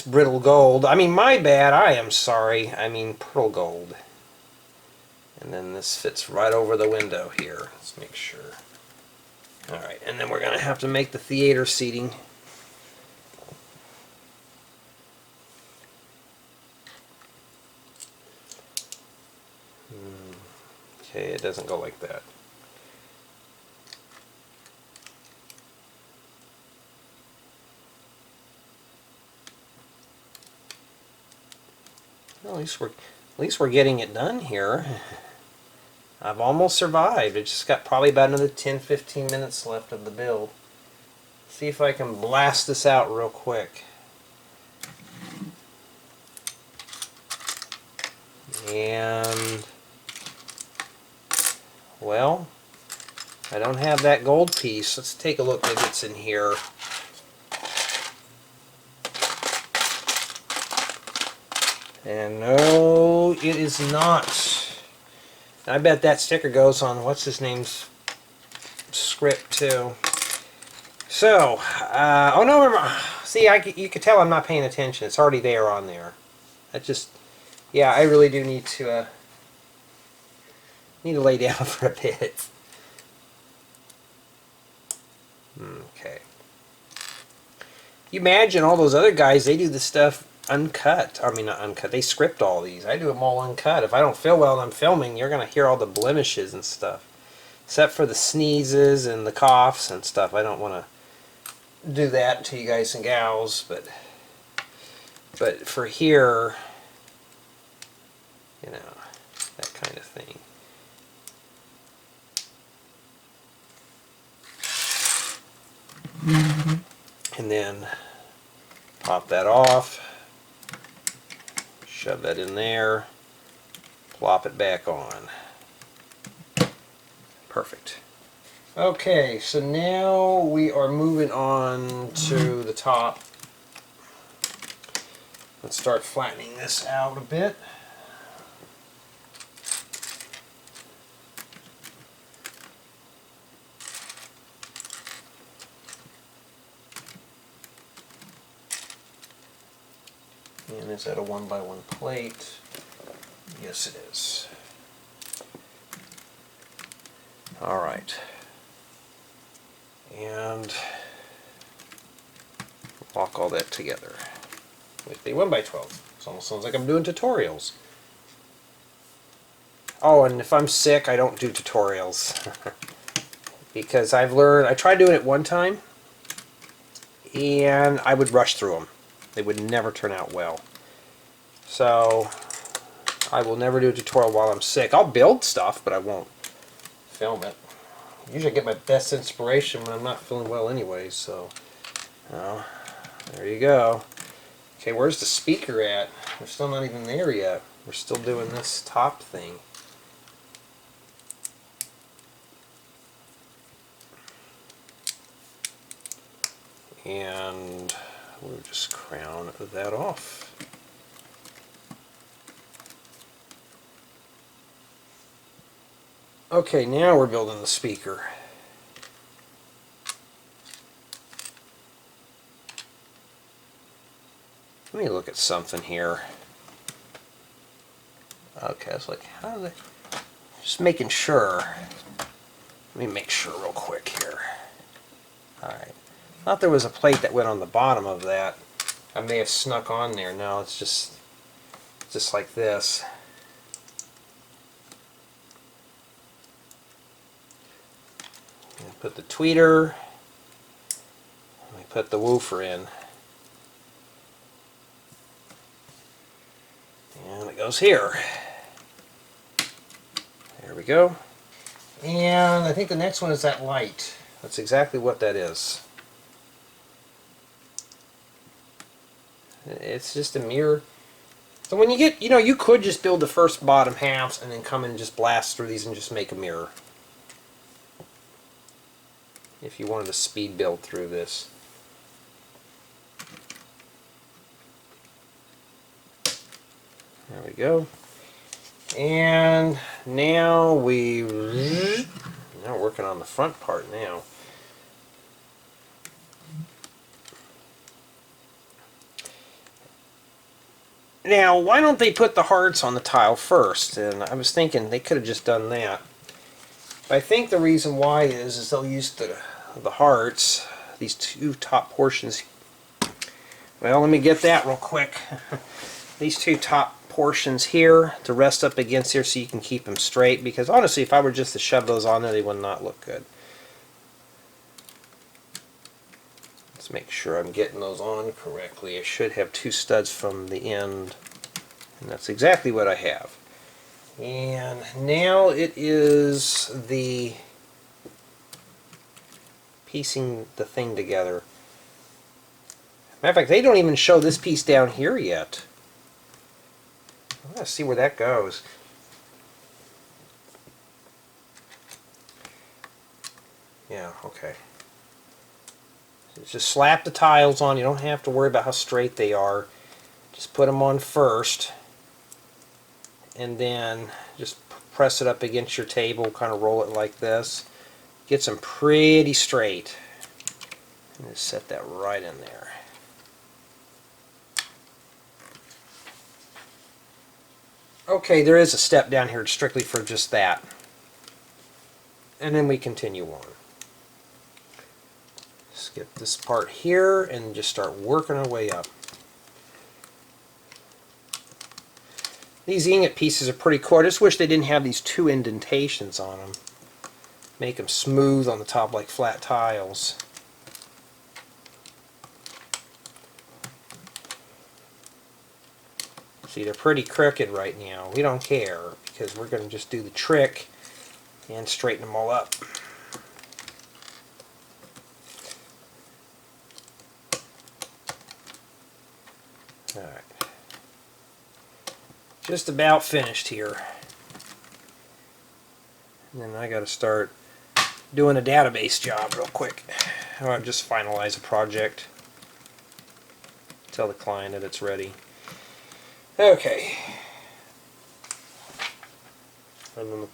brittle gold. I mean, my bad. I am sorry. I mean pearl gold. And then this fits right over the window here. Let's make sure. Alright, and then we're going to have to make the theater seating. Okay, it doesn't go like that. Well, at least we're getting it done here. I've almost survived. It just got probably about another 10-15 minutes left of the build. See if I can blast this out real quick. And, well, I don't have that gold piece. Let's take a look if it's in here. And no, it is not. I bet that sticker goes on what's his name's script too. So, oh no, see, you can tell I'm not paying attention. It's already there on there. That just, yeah, I really do need to lay down for a bit. Okay. You imagine all those other guys, they do the stuff uncut. I mean, not uncut. They script all these. I do them all uncut. If I don't feel well and I'm filming, you're going to hear all the blemishes and stuff. Except for the sneezes and the coughs and stuff. I don't want to do that to you guys and gals, but for here, you know, that kind of thing. And then pop that off, shove that in there, plop it back on. Perfect. Okay, so now we are moving on to the top. Let's start flattening this out a bit. And is that a 1x1 plate? Yes, it is. All right. And lock all that together with the 1x12. It almost sounds like I'm doing tutorials. Oh, and if I'm sick, I don't do tutorials. Because I've learned, I tried doing it one time, and I would rush through them. They would never turn out well. So I will never do a tutorial while I'm sick. I'll build stuff, but I won't film it. Usually I get my best inspiration when I'm not feeling well anyway, so there you go. Okay, where's the speaker at? We're still not even there yet. We're still doing this top thing. And we'll just crown that off. Okay, now we're building the speaker. Let me look at something here. Okay, I was like, how do they... Just making sure. Let me make sure real quick here. Alright. Thought there was a plate that went on the bottom of that. I may have snuck on there. No, it's just like this. Put the tweeter. Let me put the woofer in. And it goes here. There we go. And I think the next one is that light. That's exactly what that is. It's just a mirror. So when you get, you know, you could just build the first bottom halves and then come in and just blast through these and just make a mirror. If you wanted to speed build through this. There we go. And now we're working on the front part now. Now, why don't they put the hearts on the tile first? And I was thinking they could have just done that. But I think the reason why is they'll use the hearts, these two top portions. Well, let me get that real quick. These two top portions here to rest up against here so you can keep them straight, because honestly if I were just to shove those on there they would not look good. Let's make sure I'm getting those on correctly. I should have two studs from the end, and that's exactly what I have. And now it is the piecing the thing together. Matter of fact, they don't even show this piece down here yet. Let's see where that goes. Yeah, okay. Just slap the tiles on. You don't have to worry about how straight they are. Just put them on first, and then just press it up against your table, kind of roll it like this. Gets them pretty straight. And just set that right in there. Okay, there is a step down here strictly for just that. And then we continue on. Skip this part here and just start working our way up. These ingot pieces are pretty cool. I just wish they didn't have these two indentations on them. Make them smooth on the top like flat tiles. See, they're pretty crooked right now. We don't care because we're going to just do the trick and straighten them all up. Alright. Just about finished here. And then I got to start doing a database job real quick. I'll just finalize a project. Tell the client that it's ready. Okay. And then the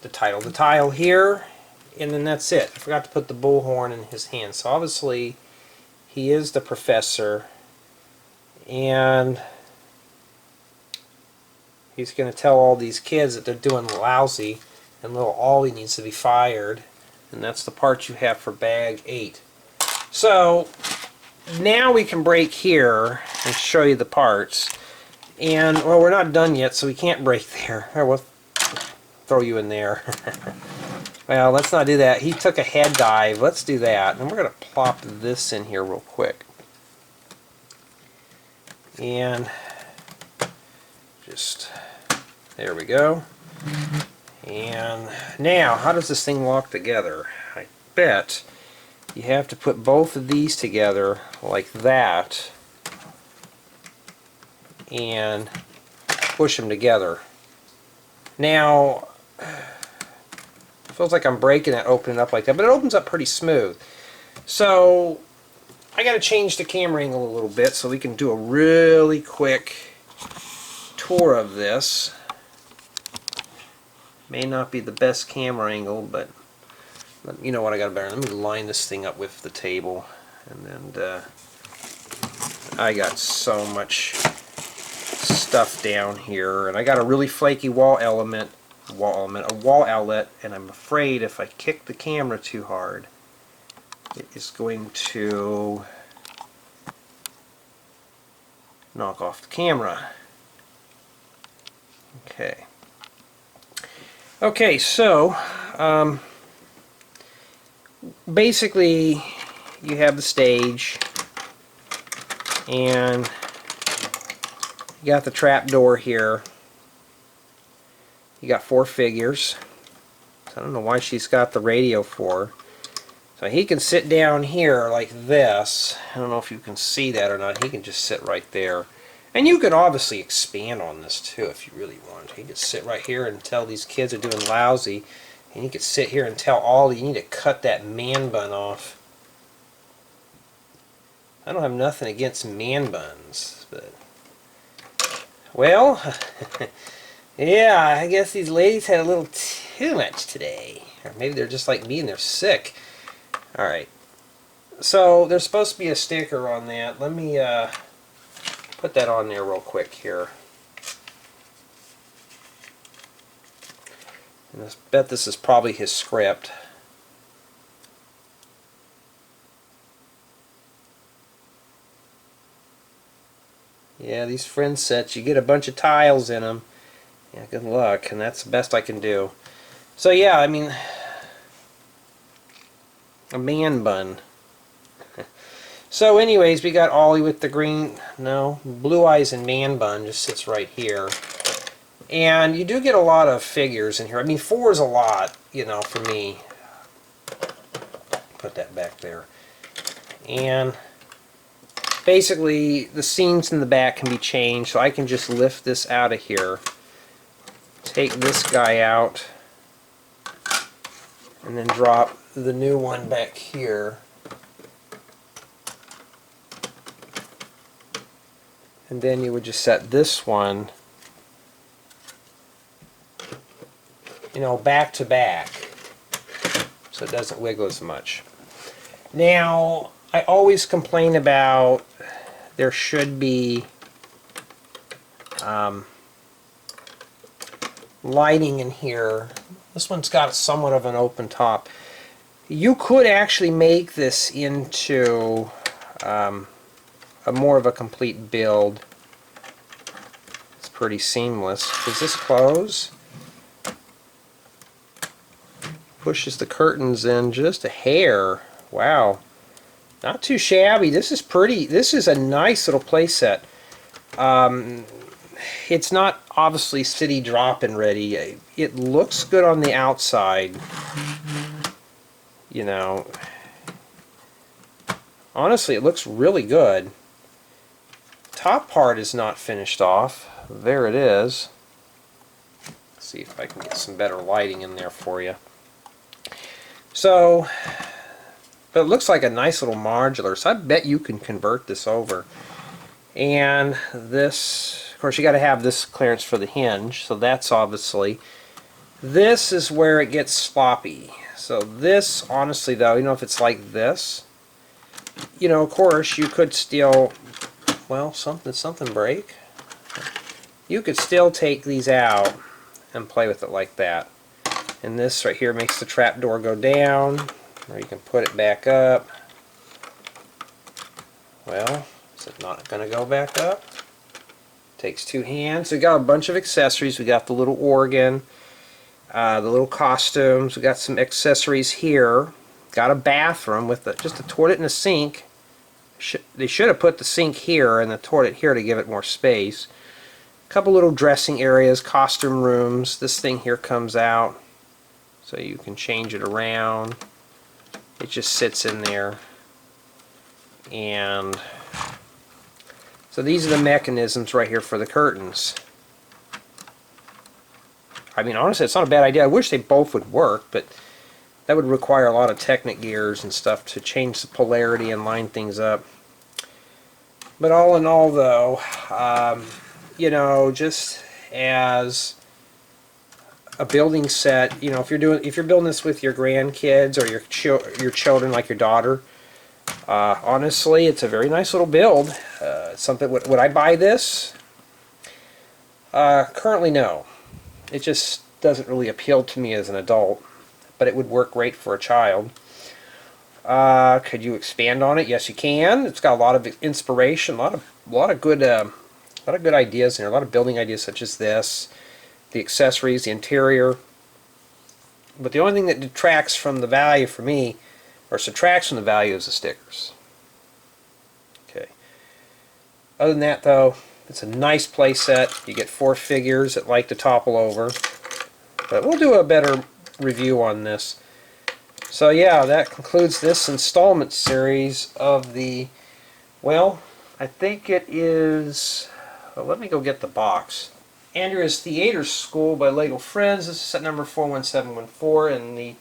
tile here, and then that's it. I forgot to put the bullhorn in his hand. So obviously he is the professor, and he's going to tell all these kids that they're doing lousy, and little Ollie needs to be fired, and that's the part you have for bag 8. So now we can break here and show you the parts. And, well, we're not done yet, so we can't break there. Or we'll throw you in there. Well, let's not do that. He took a head dive. Let's do that. And we're going to plop this in here real quick. And just, there we go. And now, how does this thing lock together? I bet you have to put both of these together like that and push them together. Now, it feels like I'm breaking it, opening up like that, but it opens up pretty smooth. So I got to change the camera angle a little bit so we can do a really quick tour of this. May not be the best camera angle, but you know what, I got better. Let me line this thing up with the table, and then I got so much stuff down here, and I got a really flaky wall outlet, and I'm afraid if I kick the camera too hard, it is going to knock off the camera. Okay, so basically you have the stage, and you got the trap door here. You got 4 figures. So I don't know why she's got the radio for. So he can sit down here like this. I don't know if you can see that or not. He can just sit right there. And you can obviously expand on this too if you really want. He could sit right here and tell these kids are doing lousy. And you could sit here and tell all you need to cut that man bun off. I don't have nothing against man buns, but well, yeah, I guess these ladies had a little too much today. Or maybe they're just like me and they're sick. Alright, so there's supposed to be a sticker on that. Let me put that on there real quick here. And I bet this is probably his script. Yeah, these friend sets, you get a bunch of tiles in them. Yeah, good luck, and that's the best I can do. So yeah, I mean, a man bun. So anyways, we got Ollie with the green, no, blue eyes and man bun just sits right here. And you do get a lot of figures in here. I mean, 4 is a lot, you know, for me. Put that back there. And basically, the seams in the back can be changed, so I can just lift this out of here, take this guy out, and then drop the new one back here. And then you would just set this one, you know, back to back, so it doesn't wiggle as much. Now, I always complain about there should be lighting in here. This one's got somewhat of an open top. You could actually make this into a more of a complete build. It's pretty seamless. Does this close? Pushes the curtains in just a hair. Wow. Not too shabby. This is pretty. This is a nice little playset. It's not obviously city drop-in ready. It looks good on the outside. You know, honestly, it looks really good. Top part is not finished off. There it is. Let's see if I can get some better lighting in there for you. So, but it looks like a nice little modular, so I bet you can convert this over. And this, of course, you got to have this clearance for the hinge, so that's obviously. This is where it gets sloppy. So this, honestly though, you know, if it's like this, you know, of course, you could still, well, something break. You could still take these out and play with it like that. And this right here makes the trap door go down, or you can put it back up. Well, is it not going to go back up? Takes 2 hands. We got a bunch of accessories. We got the little organ, the little costumes. We got some accessories here. Got a bathroom with just a toilet and a sink. They should have put the sink here and the toilet here to give it more space. A couple little dressing areas, costume rooms. This thing here comes out, so you can change it around. It just sits in there. And so these are the mechanisms right here for the curtains. I mean, honestly, it's not a bad idea. I wish they both would work, but that would require a lot of Technic gears and stuff to change the polarity and line things up. But all in all, though, you know, just as a building set, you know, if you're building this with your grandkids or your children, like your daughter, honestly, it's a very nice little build. Something. Would I buy this? Currently, no. It just doesn't really appeal to me as an adult, but it would work great for a child. Could you expand on it? Yes, you can. It's got a lot of inspiration, a lot of good ideas in there. A lot of building ideas such as this, the accessories, the interior. But the only thing that detracts from the value for me, or subtracts from the value, is the stickers. Okay. Other than that, though, it's a nice play set. You get 4 figures that like to topple over. But we'll do a better review on this. So yeah, that concludes this installment series of the, well, I think it is, well, let me go get the box. Andrea's Theater School by Lego Friends. This is set number 41714, and the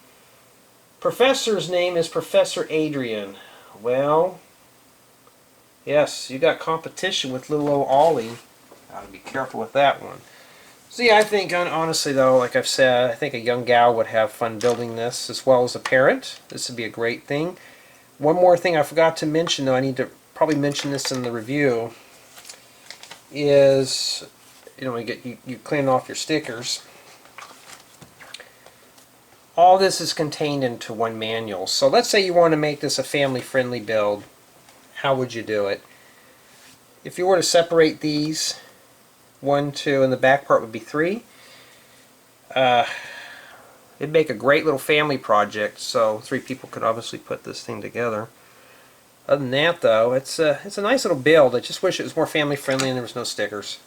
professor's name is Professor Adrian. Well, yes, you got competition with little old Ollie. Gotta be careful with that one. So yeah, I think, honestly though, like I've said, I think a young gal would have fun building this, as well as a parent. This would be a great thing. One more thing I forgot to mention, though, I need to probably mention this in the review, is, you know, you clean off your stickers. All this is contained into one manual. So let's say you want to make this a family-friendly build. How would you do it? If you were to separate these, 1, 2, and the back part would be 3. It'd make a great little family project, so 3 people could obviously put this thing together. Other than that, though, it's a nice little build. I just wish it was more family friendly and there was no stickers.